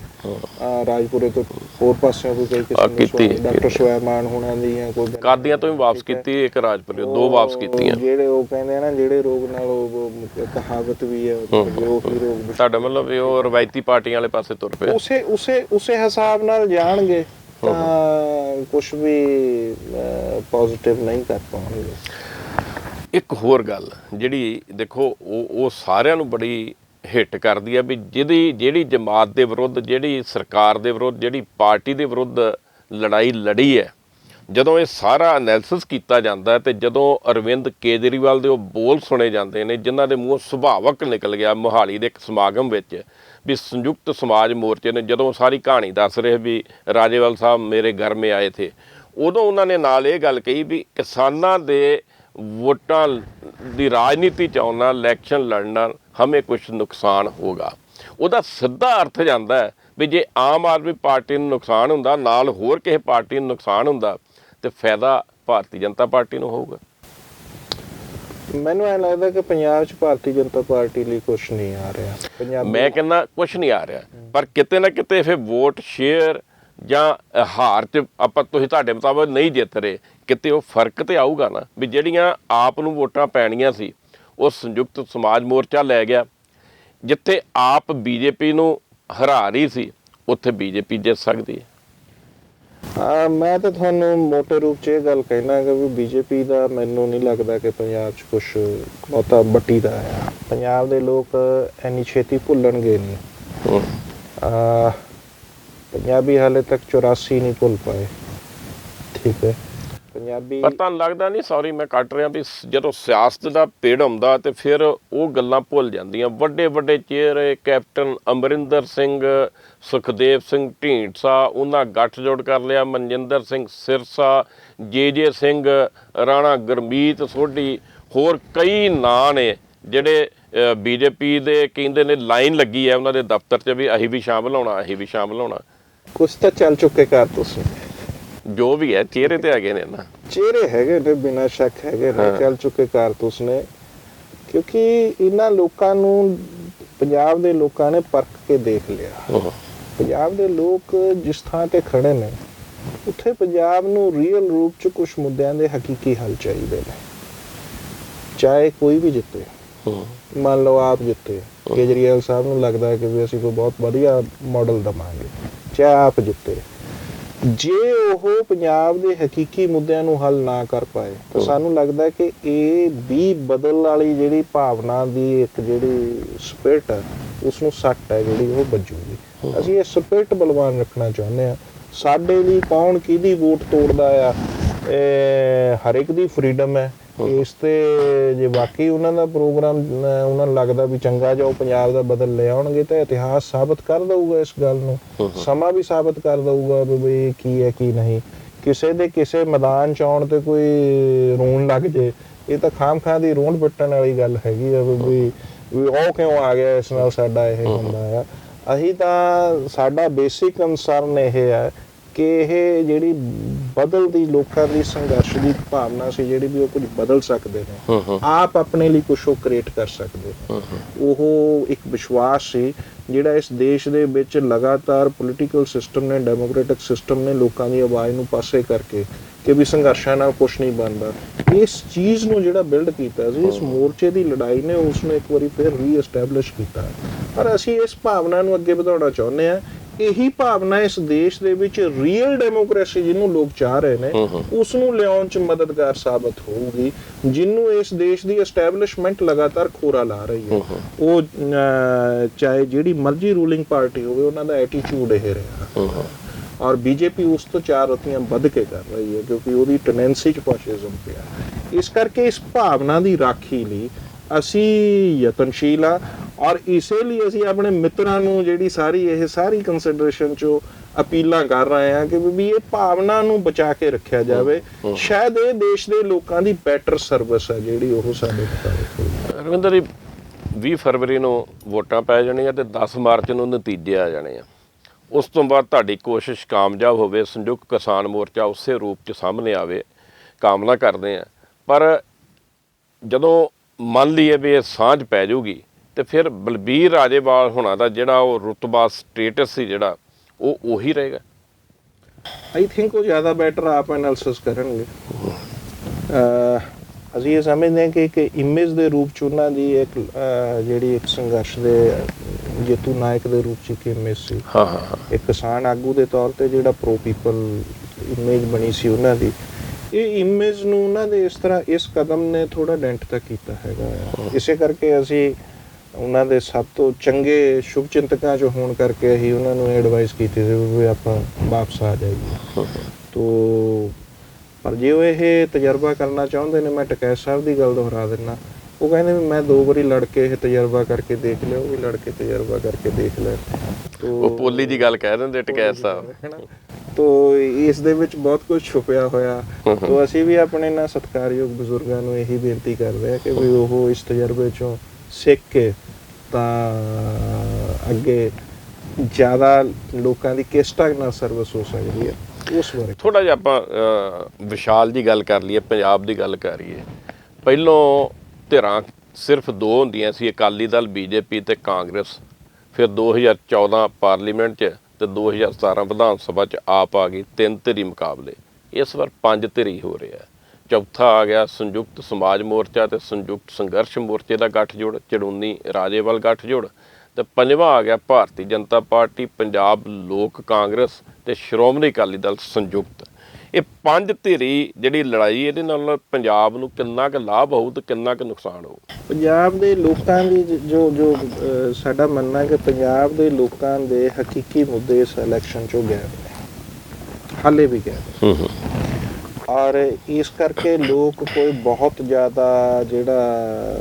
ਰਾਜਪੁਰੇ ਤੋਂ, ਹੋਰ ਪਾਸਿਓਂ ਵੀ ਕਈ ਕਿਸਮ ਦੇ ਡਾਕਟਰ ਸੁਲੇਮਾਨ ਹੋਣਾ ਦੀਆਂ, ਕੋਈ ਕਾਦੀਆਂ ਤੋਂ ਵੀ ਵਾਪਸ ਕੀਤੀ, ਇੱਕ ਰਾਜਪੁਰੇ 2 ਵਾਪਸ ਕੀਤੀਆਂ। ਜਿਹੜੇ ਉਹ ਕਹਿੰਦੇ ਆ ਨਾ, ਜਿਹੜੇ ਰੋਗ ਨਾਲ ਉਹ ਕਹਾਵਤ ਵੀ ਹੈ, ਉਹੀ ਰੋਗ ਤੁਹਾਡਾ ਮਤਲਬ ਉਹ ਰਵਾਇਤੀ ਪਾਰਟੀਆਂ ਵਾਲੇ ਪਾਸੇ ਤੁਰ ਪਏ। ਉਸੇ ਹਿਸਾਬ ਨਾਲ ਜਾਣਗੇ ਤਾਂ ਕੁਛ ਵੀ ਪੋਜ਼ਿਟਿਵ ਨਹੀਂ ਕਰ ਪਾਉਣਗੇ। ਇੱਕ ਹੋਰ ਗੱਲ ਜਿਹੜੀ ਦੇਖੋ, ਉਹ ਸਾਰਿਆਂ ਨੂੰ ਬੜੀ ਹਿੱਟ ਕਰਦੀ ਆ ਵੀ ਜਿਹੜੀ ਜਮਾਤ ਦੇ ਵਿਰੁੱਧ, ਜਿਹੜੀ ਸਰਕਾਰ ਦੇ ਵਿਰੁੱਧ, ਜਿਹੜੀ ਪਾਰਟੀ ਦੇ ਵਿਰੁੱਧ ਲੜਾਈ ਲੜੀ ਹੈ, ਜਦੋਂ ਇਹ ਸਾਰਾ ਐਨਾਲਿਸਿਸ ਕੀਤਾ ਜਾਂਦਾ ਤੇ ਜਦੋਂ ਅਰਵਿੰਦ ਕੇਜਰੀਵਾਲ ਦੇ ਉਹ ਬੋਲ ਸੁਣੇ ਜਾਂਦੇ ਨੇ ਜਿਨ੍ਹਾਂ ਦੇ ਮੂੰਹੋਂ ਸੁਭਾਵਕ ਨਿਕਲ ਗਿਆ ਮੋਹਾਲੀ ਦੇ ਇੱਕ ਸਮਾਗਮ ਵਿੱਚ, ਵੀ ਸੰਯੁਕਤ ਸਮਾਜ ਮੋਰਚੇ ਨੇ ਜਦੋਂ ਸਾਰੀ ਕਹਾਣੀ ਦੱਸ ਰਹੇ ਵੀ ਰਾਜੇਵਾਲ ਸਾਹਿਬ ਮੇਰੇ ਘਰ ਮੇ ਆਏ ਥੇ, ਉਦੋਂ ਉਹਨਾਂ ਨੇ ਨਾਲ ਇਹ ਗੱਲ ਕਹੀ ਵੀ ਕਿਸਾਨਾਂ ਦੇ ਵੋਟਾਂ ਦੀ ਰਾਜਨੀਤੀ 'ਚ ਆਉਣ ਨਾਲ, ਇਲੈਕਸ਼ਨ ਲੜਨ ਨਾਲ ਹਮੇ ਕੁਛ ਨੁਕਸਾਨ ਹੋਗਾ। ਉਹਦਾ ਸਿੱਧਾ ਅਰਥ ਜਾਂਦਾ ਹੈ ਵੀ ਜੇ ਆਮ ਆਦਮੀ ਪਾਰਟੀ ਨੂੰ ਨੁਕਸਾਨ ਹੁੰਦਾ, ਨਾਲ ਹੋਰ ਕਿਸੇ ਪਾਰਟੀ ਨੂੰ ਨੁਕਸਾਨ ਹੁੰਦਾ, ਤੇ ਫਾਇਦਾ ਭਾਰਤੀ ਜਨਤਾ ਪਾਰਟੀ ਨੂੰ ਹੋਊਗਾ। ਮੈਨੂੰ ਐਂ ਲੱਗਦਾ ਕਿ ਪੰਜਾਬ 'ਚ ਭਾਰਤੀ ਜਨਤਾ ਪਾਰਟੀ ਲਈ ਕੁਛ ਨਹੀਂ ਆ ਰਿਹਾ। ਮੈਂ ਕਹਿੰਦਾ ਕੁਛ ਨਹੀਂ ਆ ਰਿਹਾ, ਪਰ ਕਿਤੇ ਨਾ ਕਿਤੇ ਫਿਰ ਵੋਟ ਸ਼ੇਅਰ ਜਾਂ ਹਾਰ 'ਚ ਆਪਾਂ, ਤੁਸੀਂ ਤੁਹਾਡੇ ਮੁਤਾਬਕ ਨਹੀਂ ਜਿੱਤ ਰਹੇ, ਕਿਤੇ ਉਹ ਫਰਕ ਤੇ ਆਊਗਾ ਨਾ। ਵੀ ਜਿਹੜੀਆਂ ਆਪ ਨੂੰ ਵੋਟਾਂ ਪੈਣੀਆਂ ਸੀ ਉਹ ਸੰਯੁਕਤ ਸਮਾਜ ਮੋਰਚਾ ਲੈ ਗਿਆ, ਜਿੱਥੇ ਆਪ BJP ਨੂੰ ਹਰਾ ਰਹੀ ਸੀ ਉੱਥੇ BJP ਜਿੱਤ ਸਕਦੀ ਹੈ। ਮੈਂ ਤਾਂ ਤੁਹਾਨੂੰ ਮੋਟੇ ਰੂਪ 'ਚ ਇਹ ਗੱਲ ਕਹਿਣਾ ਕਿ ਵੀ BJP ਦਾ ਮੈਨੂੰ ਨਹੀਂ ਲੱਗਦਾ ਕਿ ਪੰਜਾਬ 'ਚ ਕੁਛ ਬਹੁਤਾ ਵੱਡੀ ਦਾ ਹੈ। ਪੰਜਾਬ ਦੇ ਲੋਕ ਇੰਨੀ ਛੇਤੀ ਭੁੱਲਣਗੇ ਨਹੀਂ। ਪੰਜਾਬੀ ਹਾਲੇ ਤੱਕ 84 ਨਹੀਂ ਭੁੱਲ ਪਾਏ, ਠੀਕ ਹੈ। ਪੰਜਾਬੀ, ਪਰ ਤੁਹਾਨੂੰ ਲੱਗਦਾ ਨਹੀਂ, ਸੌਰੀ ਮੈਂ ਕੱਟ ਰਿਹਾ, ਵੀ ਜਦੋਂ ਸਿਆਸਤ ਦਾ ਪੇੜ ਹੁੰਦਾ ਤੇ ਫਿਰ ਉਹ ਗੱਲਾਂ ਭੁੱਲ ਜਾਂਦੀਆਂ। ਵੱਡੇ ਵੱਡੇ ਚਿਹਰੇ, ਕੈਪਟਨ ਅਮਰਿੰਦਰ ਸਿੰਘ, ਸੁਖਦੇਵ ਸਿੰਘ ਢੀਂਡਸਾ, ਉਹਨਾਂ ਗੱਠਜੋੜ ਕਰ ਲਿਆ, ਮਨਜਿੰਦਰ ਸਿੰਘ ਸਿਰਸਾ, ਜੇ ਸਿੰਘ, ਰਾਣਾ ਗੁਰਮੀਤ ਸੋਢੀ, ਹੋਰ ਕਈ ਨਾਂ ਨੇ ਜਿਹੜੇ BJP ਦੇ ਕਹਿੰਦੇ ਨੇ ਲਾਈਨ ਲੱਗੀ ਹੈ ਉਹਨਾਂ ਦੇ ਦਫ਼ਤਰ 'ਚ ਵੀ ਅਸੀਂ ਵੀ ਸ਼ਾਮਲ ਹੋਣਾ, ਅਸੀਂ ਵੀ ਸ਼ਾਮਲ ਹੋਣਾ। ਕੁਛ ਤਾਂ ਚੱਲ ਚੁੱਕੇ ਕਾਰਤੂਸ ਜੋ ਵੀ ਹੈ, ਚਿਹਰੇ ਤੇ ਹੈਗੇ ਨੇ ਨਾ, ਚਿਹਰੇ ਹੈਗੇ ਨੇ, ਬਿਨਾਂ ਸ਼ੱਕ ਹੈਗੇ ਨੇ, ਚੱਲ ਚੁੱਕੇ ਕਾਰਤੂਸ ਨੇ। ਕਿਉਂਕਿ ਇਹਨਾਂ ਲੋਕਾਂ ਨੂੰ ਪੰਜਾਬ ਦੇ ਲੋਕਾਂ ਨੇ ਪਰਖ ਕੇ ਦੇਖ ਲਿਆ। ਪੰਜਾਬ ਦੇ ਲੋਕ ਜਿਸ ਥਾਂ ਤੇ ਖੜੇ ਨੇ ਉੱਥੇ ਪੰਜਾਬ ਨੂੰ ਰੀਅਲ ਰੂਪ 'ਚ ਕੁਛ ਮੁੱਦਿਆਂ ਦੇ ਹਕੀਕੀ ਹੱਲ ਚਾਹੀਦੇ ਨੇ, ਚਾਹੇ ਕੋਈ ਵੀ ਜਿੱਤੇ। ਮੰਨ ਲਓ ਆਪ ਜਿੱਤੇ, ਕੇਜਰੀਵਾਲ ਸਾਹਿਬ ਨੂੰ ਲੱਗਦਾ ਕਿ ਵੀ ਅਸੀਂ ਕੋਈ ਬਹੁਤ ਵਧੀਆ ਮਾਡਲ ਦੇਵਾਂਗੇ, ਚਾਹੇ ਆਪ ਜਿੱਤੇ, ਜੇ ਉਹ ਪੰਜਾਬ ਦੇ ਹਕੀਕੀ ਮੁੱਦਿਆਂ ਨੂੰ ਹੱਲ ਨਾ ਕਰ ਪਾਏ ਤਾਂ ਸਾਨੂੰ ਲੱਗਦਾ ਕਿ ਇਹ ਵੀ ਬਦਲ ਵਾਲੀ ਜਿਹੜੀ ਭਾਵਨਾ ਦੀ ਇੱਕ ਜਿਹੜੀ ਸਪਿਰਿਟ ਹੈ ਉਸ ਨੂੰ ਸੱਟ ਹੈ ਜਿਹੜੀ ਉਹ ਵੱਜੂਗੀ। ਅਸੀਂ ਇਹ ਸਪਿਰਿਟ ਬਲਵਾਨ ਰੱਖਣਾ ਚਾਹੁੰਦੇ ਹਾਂ। ਸਾਡੇ ਲਈ ਕੌਣ ਕਿਹਦੀ ਵੋਟ ਤੋੜਦਾ ਆ, ਹਰ ਇੱਕ ਦੀ ਫਰੀਡਮ ਹੈ। ਇਸ ਤੇ ਜੇ ਵਾਕਈ ਉਹਨਾਂ ਦਾ ਪ੍ਰੋਗਰਾਮ ਉਹਨਾਂ ਨੂੰ ਲੱਗਦਾ ਵੀ ਚੰਗਾ ਜਾਂ ਉਹ ਪੰਜਾਬ ਦਾ ਬਦਲ ਲੈ ਆਉਣਗੇ ਤਾਂ ਇਤਿਹਾਸ ਸਾਬਤ ਕਰ ਦਊਗਾ ਇਸ ਗੱਲ ਨੂੰ, ਸਮਾਂ ਵੀ ਸਾਬਤ ਕਰ ਦਊਗਾ ਵੀ ਬਈ ਕੀ ਹੈ ਕੀ ਨਹੀਂ। ਕਿਸੇ ਦੇ ਕਿਸੇ ਮੈਦਾਨ 'ਚ ਆਉਣ ਤੇ ਕੋਈ ਰੋਣ ਲੱਗ ਜੇ, ਇਹ ਤਾਂ ਖਾਮ-ਖਾਂ ਦੀ ਰੋਣ ਵੱਟਣ ਵਾਲੀ ਗੱਲ ਹੈਗੀ ਆ ਵੀ ਉਹ ਕਿਉਂ ਆ ਗਿਆ, ਇਸ ਨਾਲ ਸਾਡਾ ਇਹ ਹੁੰਦਾ ਆ। ਅਸੀਂ ਤਾਂ ਸਾਡਾ ਬੇਸਿਕ ਕੰਸਰਨ ਇਹ ਹੈ ਕਿ ਇਹ ਜਿਹੜੀ ਬਦਲਦੀ ਲੋਕਾਂ ਦੀ ਸੰਘਰਸ਼ ਦੀ ਭਾਵਨਾ ਸੀ ਜਿਹੜੀ ਵੀ ਉਹ ਕੁਝ ਬਦਲ ਸਕਦੇ ਨੇ, ਆਪ ਆਪਣੇ ਲਈ ਕੁਛ ਉਹ ਕ੍ਰੀਏਟ ਕਰ ਸਕਦੇ ਨੇ। ਉਹ ਇੱਕ ਵਿਸ਼ਵਾਸ ਸੀ ਜਿਹੜਾ ਇਸ ਦੇਸ਼ ਦੇ ਵਿੱਚ ਲਗਾਤਾਰ ਪੋਲੀਟੀਕਲ ਸਿਸਟਮ ਨੇ, ਡੈਮੋਕ੍ਰੈਟਿਕ ਸਿਸਟਮ ਨੇ ਲੋਕਾਂ ਦੀ ਆਵਾਜ਼ ਨੂੰ ਪਾਸੇ ਕਰਕੇ ਕਿ ਵੀ ਸੰਘਰਸ਼ਾਂ ਨਾਲ ਕੁਛ ਨਹੀਂ ਬਣਦਾ, ਇਸ ਚੀਜ਼ ਨੂੰ ਜਿਹੜਾ ਬਿਲਡ ਕੀਤਾ ਸੀ, ਇਸ ਮੋਰਚੇ ਦੀ ਲੜਾਈ ਨੇ ਉਸ ਨੂੰ ਇੱਕ ਵਾਰੀ ਫਿਰ ਰੀਐਸਟੈਬਲਿਸ਼ ਕੀਤਾ। ਪਰ ਅਸੀਂ ਇਸ ਭਾਵਨਾ ਨੂੰ ਅੱਗੇ ਵਧਾਉਣਾ ਚਾਹੁੰਦੇ ਹਾਂ। ਇਹੀ ਭਾਵਨਾ ਇਸ ਦੇਸ਼ ਦੇ ਵਿੱਚ ਰੀਅਲ ਡੈਮੋਕ੍ਰੇਸੀ ਜਿਹਨੂੰ ਲੋਕ ਚਾਹ ਰਹੇ ਨੇ ਉਸ ਨੂੰ ਲਿਆਉਣ 'ਚ ਮਦਦਗਾਰ ਸਾਬਤ ਹੋਊਗੀ, ਜਿਹਨੂੰ ਇਸ ਦੇਸ਼ ਦੀ ਐਸਟੈਬਲਿਸ਼ਮੈਂਟ ਲਗਾਤਾਰ ਖੋਰਾ ਲਾ ਰਹੀ ਹੈ। ਉਹ ਚਾਹੇ ਜਿਹੜੀ ਮਰਜ਼ੀ ਰੂਲਿੰਗ ਪਾਰਟੀ ਹੋਵੇ, ਉਹਨਾਂ ਦਾ ਐਟੀਟਿਊਡ ਇਹ ਰਿਹਾ। ਔਰ ਬੀਜੇਪੀ ਉਸ ਤੋਂ 4 ਰਤੀਆਂ ਵੱਧ ਕੇ ਕਰ ਰਹੀ ਹੈ ਕਿਉਂਕਿ ਉਹਦੀ ਟੈਂਡੈਂਸੀ 'ਚ ਫਾਸ਼ਿਜ਼ਮ ਪਿਆ। ਇਸ ਕਰਕੇ ਇਸ ਭਾਵਨਾ ਦੀ ਰਾਖੀ ਲਈ ਅਸੀਂ ਯਤਨਸ਼ੀਲ ਹਾਂ ਔਰ ਇਸੇ ਲਈ ਅਸੀਂ ਆਪਣੇ ਮਿੱਤਰਾਂ ਨੂੰ ਜਿਹੜੀ ਸਾਰੀ ਕੰਸੀਡਰੇਸ਼ਨ 'ਚੋਂ ਅਪੀਲਾਂ ਕਰ ਰਹੇ ਹਾਂ ਕਿ ਵੀ ਇਹ ਭਾਵਨਾ ਨੂੰ ਬਚਾ ਕੇ ਰੱਖਿਆ ਜਾਵੇ। ਸ਼ਾਇਦ ਇਹ ਦੇਸ਼ ਦੇ ਲੋਕਾਂ ਦੀ ਬੈਟਰ ਸਰਵਿਸ ਹੈ ਜਿਹੜੀ ਉਹ ਸਾਡੇ ਮੁਤਾਬਿਕ। ਰਵਿੰਦਰ ਜੀ, 20 ਫਰਵਰੀ ਨੂੰ ਵੋਟਾਂ ਪੈ ਜਾਣੀਆਂ ਤੇ 10 ਮਾਰਚ ਨੂੰ ਨਤੀਜੇ ਆ ਜਾਣੇ ਆ। ਉਸ ਤੋਂ ਬਾਅਦ ਤੁਹਾਡੀ ਕੋਸ਼ਿਸ਼ ਕਾਮਯਾਬ ਹੋਵੇ, ਸੰਯੁਕਤ ਕਿਸਾਨ ਮੋਰਚਾ ਉਸੇ ਰੂਪ 'ਚ ਸਾਹਮਣੇ ਆਵੇ, ਕਾਮਨਾ ਕਰਦੇ ਆ। ਪਰ ਜਦੋਂ ਮੰਨ ਲਈਏ ਵੀ ਇਹ ਸਾਂਝ ਪੈ ਜਾਊਗੀ ਤੇ ਫਿਰ ਬਲਬੀਰ ਰਾਜੇਵਾਲ ਹੋਣਾ ਦਾ ਜਿਹੜਾ ਉਹ ਰੁਤਬਾ ਸਟੇਟਸ ਸੀ ਜਿਹੜਾ ਉਹ ਉਹੀ ਰਹੇਗਾ। ਆਈ ਥਿੰਕ ਉਹ ਜ਼ਿਆਦਾ ਬੈਟਰ ਆਪ ਐਨਾਲਿਸਿਸ ਕਰਨਗੇ। ਅਸੀਂ ਇਹ ਸਮਝਦੇ ਹਾਂ ਕਿ ਇੱਕ ਇਮੇਜ ਦੇ ਰੂਪ 'ਚ ਉਹਨਾਂ ਦੀ ਇੱਕ ਜਿਹੜੀ ਇੱਕ ਸੰਘਰਸ਼ ਦੇ ਜੇਤੂ ਨਾਇਕ ਦੇ ਰੂਪ 'ਚ ਇੱਕ ਇਮੇਜ ਸੀ। ਇੱਕ ਕਿਸਾਨ ਆਗੂ ਦੇ ਤੌਰ ਤੇ ਜਿਹੜਾ ਪ੍ਰੋ ਪੀਪਲ ਇਮੇਜ ਬਣੀ ਸੀ ਉਹਨਾਂ ਦੀ, ਇਹ ਇਮੇਜ ਨੂੰ ਉਹਨਾਂ ਦੇ ਇਸ ਕਦਮ ਨੇ ਥੋੜਾ ਡੈਂਟ ਤੱਕ ਕੀਤਾ ਹੈਗਾ। ਇਸੇ ਕਰਕੇ ਅਸੀਂ ਉਹਨਾਂ ਦੇ ਸਭ ਤੋਂ ਚੰਗੇ ਸ਼ੁਭ ਚਿੰਤਕਾਂ 'ਚ ਹੋਣ ਕਰਕੇ ਅਸੀਂ ਉਹਨਾਂ ਨੂੰ ਐਡਵਾਈਸ ਕੀਤੀ ਸੀ ਵੀ ਆਪਾਂ ਵਾਪਸ ਆ ਜਾਈਏ। ਤੋ ਪਰ ਜੇ ਉਹ ਇਹ ਤਜਰਬਾ ਕਰਨਾ ਚਾਹੁੰਦੇ ਨੇ, ਮੈਂ ਟਕੈਤ ਸਾਹਿਬ ਦੀ ਗੱਲ ਦੁਹਰਾ ਦਿੰਦਾ, ਉਹ ਕਹਿੰਦੇ ਵੀ ਮੈਂ 2 ਵਾਰੀ ਲੜ ਕੇ ਇਹ ਤਜਰਬਾ ਕਰਕੇ ਦੇਖ ਲਿਆ, ਉਹ ਵੀ ਲੜ ਕੇ ਤਜਰਬਾ ਕਰਕੇ ਦੇਖ ਲਿਆ। ਉਹ ਪੋਲੀ ਦੀ ਗੱਲ ਕਹਿ ਦਿੰਦੇ ਟਕੈਤ ਸਾਹਿਬ। ਤੋ ਇਸ ਦੇ ਵਿੱਚ ਬਹੁਤ ਕੁਝ ਛੁਪਿਆ ਹੋਇਆ। ਤੋ ਅਸੀਂ ਵੀ ਆਪਣੇ ਇਹਨਾਂ ਸਤਿਕਾਰਯੋਗ ਬਜ਼ੁਰਗਾਂ ਨੂੰ ਇਹੀ ਬੇਨਤੀ ਕਰਦੇ ਹਾਂ ਕਿ ਵੀ ਉਹ ਇਸ ਤਜਰਬੇ 'ਚੋਂ ਸਿੱਖ ਕੇ ਤਾਂ ਅੱਗੇ ਜ਼ਿਆਦਾ ਲੋਕਾਂ ਦੀ ਕਿਸ ਢੰਗ ਨਾਲ ਸਰਵਿਸ ਹੋ ਸਕਦੀ ਹੈ ਉਸ ਬਾਰੇ ਥੋੜ੍ਹਾ ਜਿਹਾ ਆਪਾਂ ਵਿਸ਼ਾਲ ਦੀ ਗੱਲ ਕਰ ਲਈਏ, ਪੰਜਾਬ ਦੀ ਗੱਲ ਕਰੀਏ। ਪਹਿਲੋਂ ਧਿਰਾਂ ਸਿਰਫ 2 ਹੁੰਦੀਆਂ ਸੀ, ਅਕਾਲੀ ਦਲ, ਬੀਜੇਪੀ ਤੇ ਕਾਂਗਰਸ। ਫਿਰ 2014 ਪਾਰਲੀਮੈਂਟ 'ਚ ਤੇ 2017 ਵਿਧਾਨ ਸਭਾ 'ਚ ਆਪ ਆ ਗਈ, 3 ਧਿਰੀ ਮੁਕਾਬਲੇ। ਇਸ ਵਾਰ 5 ਧਿਰੀ ਹੋ ਰਿਹਾ। ਚੌਥਾ ਆ ਗਿਆ ਸੰਯੁਕਤ ਸਮਾਜ ਮੋਰਚਾ ਤੇ ਸੰਯੁਕਤ ਸੰਘਰਸ਼ ਮੋਰਚੇ ਦਾ ਗੱਠਜੋੜ, ਚੜੂਨੀ ਰਾਜੇਵਾਲ ਗੱਠਜੋੜ, ਤੇ 5ਵਾਂ ਆ ਗਿਆ ਭਾਰਤੀ ਜਨਤਾ ਪਾਰਟੀ, ਪੰਜਾਬ ਲੋਕ ਕਾਂਗਰਸ ਤੇ ਸ਼੍ਰੋਮਣੀ ਅਕਾਲੀ ਦਲ ਸੰਯੁਕਤ। ਇਹ 5 ਧਿਰੀ ਜਿਹੜੀ ਲੜਾਈ, ਇਹਦੇ ਨਾਲ ਪੰਜਾਬ ਨੂੰ ਕਿੰਨਾ ਕੁ ਲਾਭ ਹੋਊ ਤੇ ਕਿੰਨਾ ਕੁ ਨੁਕਸਾਨ ਹੋਊ? ਪੰਜਾਬ ਦੇ ਲੋਕਾਂ ਦੀ ਜੋ ਸਾਡਾ ਮੰਨਣਾ ਕਿ ਪੰਜਾਬ ਦੇ ਲੋਕਾਂ ਦੇ ਹਕੀਕੀ ਮੁੱਦੇ ਇਸ ਇਲੈਕਸ਼ਨ 'ਚੋਂ ਗਾਇਬ ਨੇ, ਹਾਲੇ ਵੀ ਗਾਇਬ। ਔਰ ਇਸ ਕਰਕੇ ਲੋਕ ਕੋਈ ਬਹੁਤ ਜ਼ਿਆਦਾ ਜਿਹੜਾ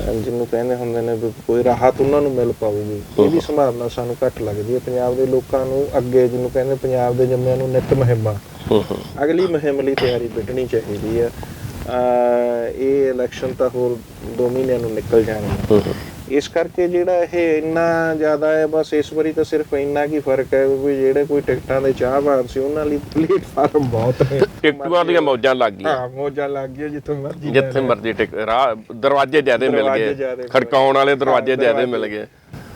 ਜਿਹਨੂੰ ਕਹਿੰਦੇ ਹੁੰਦੇ ਨੇ ਵੀ ਕੋਈ ਰਾਹਤ ਉਹਨਾਂ ਨੂੰ ਮਿਲ ਪਾਊਗੀ, ਇਹਦੀ ਸੰਭਾਵਨਾ ਸਾਨੂੰ ਘੱਟ ਲੱਗਦੀ ਹੈ। ਪੰਜਾਬ ਦੇ ਲੋਕਾਂ ਨੂੰ ਅੱਗੇ ਜਿਹਨੂੰ ਕਹਿੰਦੇ ਪੰਜਾਬ ਦੇ ਜੰਮਿਆਂ ਨੂੰ ਨਿੱਤ ਮੁਹਿੰਮਾਂ, ਅਗਲੀ ਮੁਹਿੰਮ ਲਈ ਤਿਆਰੀ ਵਿੱਢਣੀ ਚਾਹੀਦੀ ਹੈ। ਇਹ ਇਲੈਕਸ਼ਨ ਤਾਂ ਹੋਰ 2 ਮਹੀਨਿਆਂ ਨੂੰ ਨਿਕਲ ਜਾਣੇ। ਇਸ ਕਰਕੇ ਜਿਹੜਾ ਇਹ ਇੰਨਾ ਜ਼ਿਆਦਾ ਹੈ, ਬਸ ਇਸ ਵਾਰੀ ਤਾਂ ਸਿਰਫ ਇੰਨਾ ਕੀ ਫਰਕ ਹੈ ਵੀ ਜਿਹੜੇ ਕੋਈ ਟਿਕਟਾਂ ਦੇ ਚਾਹਵਾਨ ਸੀ ਉਹਨਾਂ ਲਈ ਪਲੇਟਫਾਰਮ ਬਹੁਤ ਨੇ, ਟਿਕਟਾਂ ਦੀਆਂ ਮੌਜਾਂ ਲੱਗ ਗਈਆਂ। ਹਾਂ, ਮੌਜਾਂ ਲੱਗ ਗਈਆਂ ਜਿੱਥੇ ਮਰਜ਼ੀ ਦਰਵਾਜ਼ੇ ਜ਼ਿਆਦਾ ਮਿਲ ਗਏ, ਖੜਕਾਉਣ ਵਾਲੇ ਦਰਵਾਜ਼ੇ ਜ਼ਿਆਦਾ ਮਿਲ ਗਏ।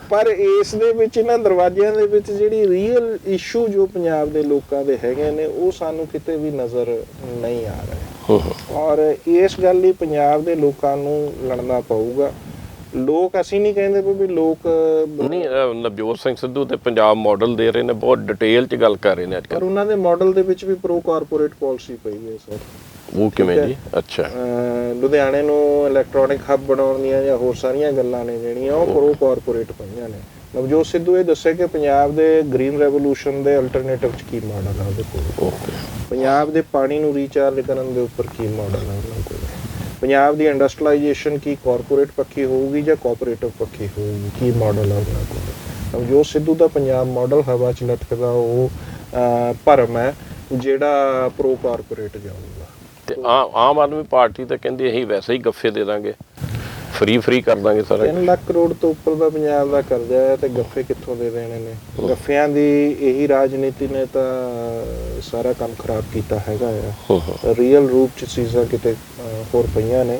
ਪਰ ਇਸ ਦੇ ਵਿੱਚ ਇਹਨਾਂ ਦਰਵਾਜ਼ਿਆਂ ਦੇ ਵਿੱਚ ਜਿਹੜੀ ਰੀਅਲ ਇਸ਼ੂ ਜੋ ਪੰਜਾਬ ਦੇ ਲੋਕਾਂ ਦੇ ਹੈਗੇ ਨੇ ਉਹ ਸਾਨੂੰ ਕਿਤੇ ਵੀ ਨਜ਼ਰ ਨਹੀਂ ਆ ਰਹੇ। ਔਰ ਇਸ ਗੱਲ ਲਈ ਪੰਜਾਬ ਦੇ ਲੋਕਾਂ ਨੂੰ ਲੜਨਾ ਪਊਗਾ। ਲੋਕ ਅਸੀਂ ਨਹੀਂ ਕਹਿੰਦੇ ਵੀ ਲੋਕ ਨਹੀਂ ਨਵਜੋਤ ਸਿੰਘ ਸਿੱਧੂ ਤੇ ਪੰਜਾਬ ਮਾਡਲ ਦੇ ਰਹੇ ਨੇ, ਬਹੁਤ ਡਿਟੇਲ 'ਚ ਗੱਲ ਕਰ ਰਹੇ ਨੇ ਅੱਜ ਪਰ ਕੱਲ੍ਹ। ਉਹਨਾਂ ਦੇ ਮਾਡਲ ਦੇ ਵਿੱਚ ਵੀ ਪ੍ਰੋ ਕਾਰਪੋਰੇਟ ਪਾਲਿਸੀ ਪਈ ਹੈ ਸਰ। ਉਹ ਕਿਵੇਂ ਜੀ? ਅੱਛਾ। ਲੁਧਿਆਣੇ ਨੂੰ ਇਲੈਕਟ੍ਰੋਨਿਕ ਹੱਬ ਬਣਾਉਣ ਦੀਆਂ ਜਾਂ ਹੋਰ ਸਾਰੀਆਂ ਗੱਲਾਂ ਨੇ ਜਿਹੜੀਆਂ ਉਹ ਪ੍ਰੋ ਕਾਰਪੋਰੇਟ ਪਈਆਂ ਨੇ। ਨਵਜੋਤ ਸਿੱਧੂ ਇਹ ਦੱਸੇ ਕਿ ਪੰਜਾਬ ਦੇ ਗ੍ਰੀਨ ਰੈਵੋਲੂਸ਼ਨ ਦੇ ਅਲਟਰਨੇਟਿਵ 'ਚ ਕੀ ਮਾਡਲ ਆ ਉਹਦੇ ਕੋਲ, ਪੰਜਾਬ ਦੇ ਪਾਣੀ ਨੂੰ ਰੀਚਾਰਜ ਕਰਨ ਦੇ ਉੱਪਰ ਕੀ ਮਾਡਲ ਆ ਉਹਨਾਂ ਕੋਲ, ਪੰਜਾਬ ਦੀ ਇੰਡਸਟਰੀਲਾਈਜੇਸ਼ਨ ਕੀ ਕਾਰਪੋਰੇਟ ਪੱਖੀ ਹੋਊਗੀ ਜਾਂ ਕੋਆਪਰੇਟਿਵ ਪੱਖੀ ਹੋਊਗੀ, ਕੀ ਮਾਡਲ ਆ ਉਹਨਾਂ ਕੋਲ। ਨਵਜੋਤ ਸਿੱਧੂ ਦਾ ਪੰਜਾਬ ਮਾਡਲ ਹਵਾ 'ਚ ਲਟਕਦਾ ਉਹ ਭਰਮ ਹੈ ਜਿਹੜਾ ਪ੍ਰੋ ਕਾਰਪੋਰੇਟ ਜਾਊਗਾ। ਤੇ ਆਮ ਆਦਮੀ ਪਾਰਟੀ ਤਾਂ ਕਹਿੰਦੀ ਅਸੀਂ ਵੈਸੇ ਹੀ ਗੱਫੇ ਦੇ ਦਾਂਗੇ, ਫ੍ਰੀ ਕਰ ਦਾਂਗੇ ਸਾਰਾ। 3 ਲੱਖ ਕਰੋੜ ਤੋਂ ਉੱਪਰ ਦਾ ਪੰਜਾਬ ਦਾ ਕਰਜ਼ਾ ਹੈ ਤੇ ਗੱਫੇ ਕਿੱਥੋਂ ਦੇ ਦੇਣੇ ਨੇ? ਗੱਫਿਆਂ ਦੀ ਇਹੀ ਰਾਜਨੀਤੀ ਨੇ ਤਾਂ ਸਾਰਾ ਕੰਮ ਖਰਾਬ ਕੀਤਾ ਹੈਗਾ ਆ। ਰੀਅਲ ਰੂਪ 'ਚ ਚੀਜ਼ਾਂ ਕਿਤੇ ਹੋਰ ਪਈਆਂ ਨੇ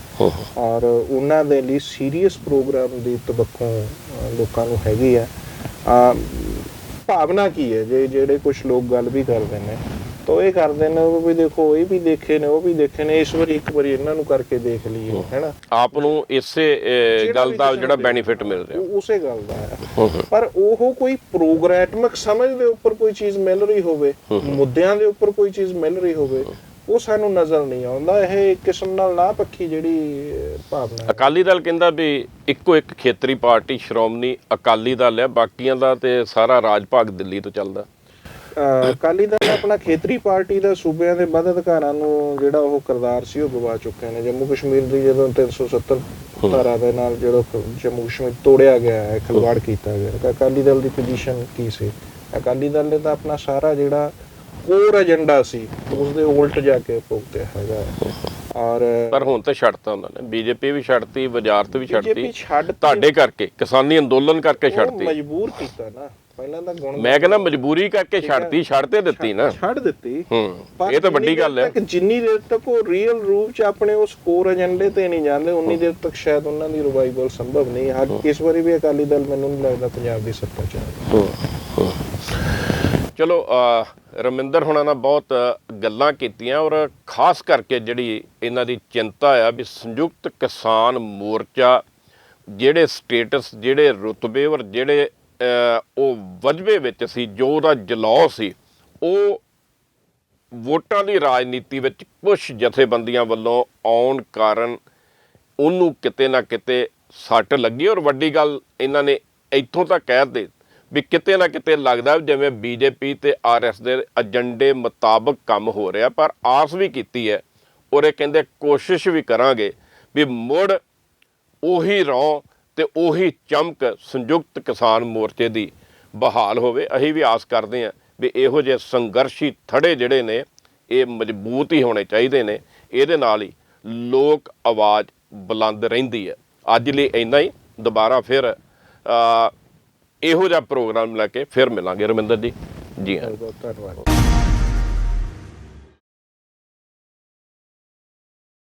ਔਰ ਉਹਨਾਂ ਦੇ ਲਈ ਸੀਰੀਅਸ ਪ੍ਰੋਗਰਾਮ ਦੀ ਤਵੱਕੋਂ ਲੋਕਾਂ ਨੂੰ ਹੈਗੀ ਆ। ਭਾਵਨਾ ਕੀ ਹੈ ਜੇ ਜਿਹੜੇ ਕੁਝ ਲੋਕ ਗੱਲ ਵੀ ਕਰਦੇ ਨੇ ਤਾਂ ਇਹ ਕਰਦੇ ਨੇ ਵੀ ਦੇਖੋ ਇਹ ਵੀ ਦੇਖੇ ਨੇ ਉਹ ਵੀ ਦੇਖੇ ਨੇ, ਇਸ ਵਾਰੀ ਇੱਕ ਵਾਰੀ ਇਹਨਾਂ ਨੂੰ ਕਰਕੇ ਦੇਖ ਲਈਏ, ਹੈਨਾ। ਆਪ ਨੂੰ ਇਸੇ ਗੱਲ ਦਾ ਜਿਹੜਾ ਬੈਨੀਫਿਟ ਮਿਲ ਰਿਹਾ ਉਸੇ ਗੱਲ ਦਾ ਹੈ। ਪਰ ਉਹ ਕੋਈ ਪ੍ਰੋਗਰਾਮਿਕ ਸਮਝ ਦੇ ਉੱਪਰ ਕੋਈ ਚੀਜ਼ ਮਿਲ ਰਹੀ ਹੋਵੇ, ਮੁੱਦਿਆਂ ਦੇ ਉੱਪਰ ਕੋਈ ਚੀਜ਼ ਮਿਲ ਰਹੀ ਹੋਵੇ, ਉਹ ਸਾਨੂੰ ਨਜ਼ਰ ਨਹੀਂ ਆਉਂਦਾ। ਇਹ ਇੱਕ ਕਿਸਮ ਨਾਲ ਨਾ ਪੱਖੀ ਜਿਹੜੀ ਭਾਵਨਾ ਹੈ। ਅਕਾਲੀ ਦਲ ਕਹਿੰਦਾ ਵੀ ਇੱਕੋ ਇੱਕ ਖੇਤਰੀ ਪਾਰਟੀ ਸ਼੍ਰੋਮਣੀ ਅਕਾਲੀ ਦਲ ਹੈ, ਬਾਕੀਆਂ ਦਾ ਤੇ ਸਾਰਾ ਰਾਜ ਭਾਗ ਦਿੱਲੀ ਤੋਂ ਚੱਲਦਾ। ਅਕਾਲੀ ਦਲ ਆਪਣਾ ਖੇਤਰੀ ਪਾਰਟੀ ਦਾ ਸੂਬਿਆਂ ਦੇ ਵੱਧ ਅਧਿਕਾਰਾਂ ਨੂੰ ਜਿਹੜਾ ਉਹ ਕਿਰਦਾਰ ਸੀ ਉਹ ਗਵਾ ਚੁੱਕੇ ਨੇ। ਜੰਮੂ ਕਸ਼ਮੀਰ ਦੀ ਜਦੋਂ 370 ਧਾਰਾ ਦੇ ਨਾਲ ਜਿਹੜਾ ਜੰਮੂ ਕਸ਼ਮੀਰ ਤੋੜਿਆ ਗਿਆ ਹੈ, ਖਿਲਵਾੜ ਕੀਤਾ ਗਿਆ, ਤਾਂ ਅਕਾਲੀ ਦਲ ਦੀ ਪੋਜੀਸ਼ਨ ਕੀ ਸੀ? ਅਕਾਲੀ ਦਲ ਨੇ ਤਾਂ ਆਪਣਾ ਸਾਰਾ ਜਿਹੜਾ ਕੋਰ ਏਜੰਡਾ ਸੀ ਉਸਦੇ ਉਲਟ ਜਾ ਕੇ ਭੁਗਤਿਆ ਹੈਗਾ। ਔਰ ਪਰ ਹੁਣ ਤਾਂ ਛੱਡਤਾ ਉਹਨਾਂ ਨੇ, ਬੀਜੇਪੀ ਵੀ ਛੱਡਤੀ, ਵਜ਼ਾਰਤ ਵੀ ਛੱਡਤੀ, ਛੱਡ ਤੁਹਾਡੇ ਕਰਕੇ, ਕਿਸਾਨੀ ਅੰਦੋਲਨ ਕਰਕੇ ਛੱਡਤੀ। ਮਜਬੂਰ ਕੀਤਾ ਨਾ, ਪਹਿਲਾਂ ਤਾਂ ਗੁਣ ਮੈਂ ਕਹਿੰਦਾ ਮਜਬੂਰੀ ਕਰਕੇ ਛੱਡਤੀ, ਛੱਡ ਤੇ ਦਿੱਤੀ ਨਾ, ਛੱਡ ਦਿੱਤੀ। ਇਹ ਤਾਂ ਵੱਡੀ ਗੱਲ ਹੈ। ਜਿੰਨੀ ਦੇਰ ਤੱਕ ਉਹ ਰੀਅਲ ਰੂਪ ਚ ਆਪਣੇ ਉਸ ਕੋਰ ਏਜੰਡੇ ਤੇ ਨਹੀਂ ਜਾਂਦੇ ਉਨੀ ਦੇਰ ਤੱਕ ਸ਼ਾਇਦ ਉਹਨਾਂ ਦੀ ਰਿਵਾਈਵਲ ਸੰਭਵ ਨਹੀਂ ਹੈ। ਇਸ ਵਾਰੀ ਵੀ ਅਕਾਲੀ ਦਲ ਮੈਨੂੰ ਨਹੀਂ ਲੱਗਦਾ ਪੰਜਾਬ ਦੀ ਸੱਤਾ ਚ ਆਏਗਾ। ਚਲੋ ਰਮਿੰਦਰ ਹੁਣਾਂ ਨਾਲ ਬਹੁਤ ਗੱਲਾਂ ਕੀਤੀਆਂ ਔਰ ਖਾਸ ਕਰਕੇ ਜਿਹੜੀ ਇਹਨਾਂ ਦੀ ਚਿੰਤਾ ਆ ਵੀ ਸੰਯੁਕਤ ਕਿਸਾਨ ਮੋਰਚਾ ਜਿਹੜੇ ਸਟੇਟਸ, ਜਿਹੜੇ ਰੁਤਬੇ ਔਰ ਜਿਹੜੇ ਉਹ ਵਜਬੇ ਵਿੱਚ ਸੀ, ਜੋ ਉਹਦਾ ਜਲੌ ਸੀ, ਉਹ ਵੋਟਾਂ ਦੀ ਰਾਜਨੀਤੀ ਵਿੱਚ ਕੁਛ ਜਥੇਬੰਦੀਆਂ ਵੱਲੋਂ ਆਉਣ ਕਾਰਨ ਉਹਨੂੰ ਕਿਤੇ ਨਾ ਕਿਤੇ ਸੱਟ ਲੱਗੀ। ਔਰ ਵੱਡੀ ਗੱਲ ਇਹਨਾਂ ਨੇ ਇੱਥੋਂ ਤੱਕ ਕਹਿ ਦਿੱਤੀ ਵੀ ਕਿਤੇ ਨਾ ਕਿਤੇ ਲੱਗਦਾ ਜਿਵੇਂ ਬੀਜੇਪੀ ਤੇ ਆਰਐਸ ਦੇ ਏਜੰਡੇ ਮੁਤਾਬਕ ਕੰਮ ਹੋ ਰਿਹਾ। ਪਰ ਆਸ ਵੀ ਕੀਤੀ ਹੈ ਔਰ ਇਹ ਕਹਿੰਦੇ ਕੋਸ਼ਿਸ਼ ਵੀ ਕਰਾਂਗੇ ਵੀ ਮੁੜ ਉਹੀ ਰੌਂ ਤੇ ਉਹੀ ਚਮਕ ਸੰਯੁਕਤ ਕਿਸਾਨ ਮੋਰਚੇ ਦੀ ਬਹਾਲ ਹੋਵੇ। ਅਸੀਂ ਵੀ ਆਸ ਕਰਦੇ ਹਾਂ ਵੀ ਇਹੋ ਜਿਹੇ ਸੰਘਰਸ਼ੀ ਥੜੇ ਜਿਹੜੇ ਨੇ ਇਹ ਮਜ਼ਬੂਤ ਹੀ ਹੋਣੇ ਚਾਹੀਦੇ ਨੇ, ਇਹਦੇ ਨਾਲ ਹੀ ਲੋਕ ਆਵਾਜ਼ ਬੁਲੰਦ ਰਹਿੰਦੀ ਹੈ। ਅੱਜ ਲਈ ਇੰਨਾ ਹੀ, ਦੁਬਾਰਾ ਫਿਰ ਇਹੋ ਜਿਹਾ ਪ੍ਰੋਗਰਾਮ ਲੈ ਕੇ ਫਿਰ ਮਿਲਾਂਗੇ। ਰਮਿੰਦਰ ਜੀ, ਜੀ ਹਾਂ, ਬਹੁਤ ਧੰਨਵਾਦ।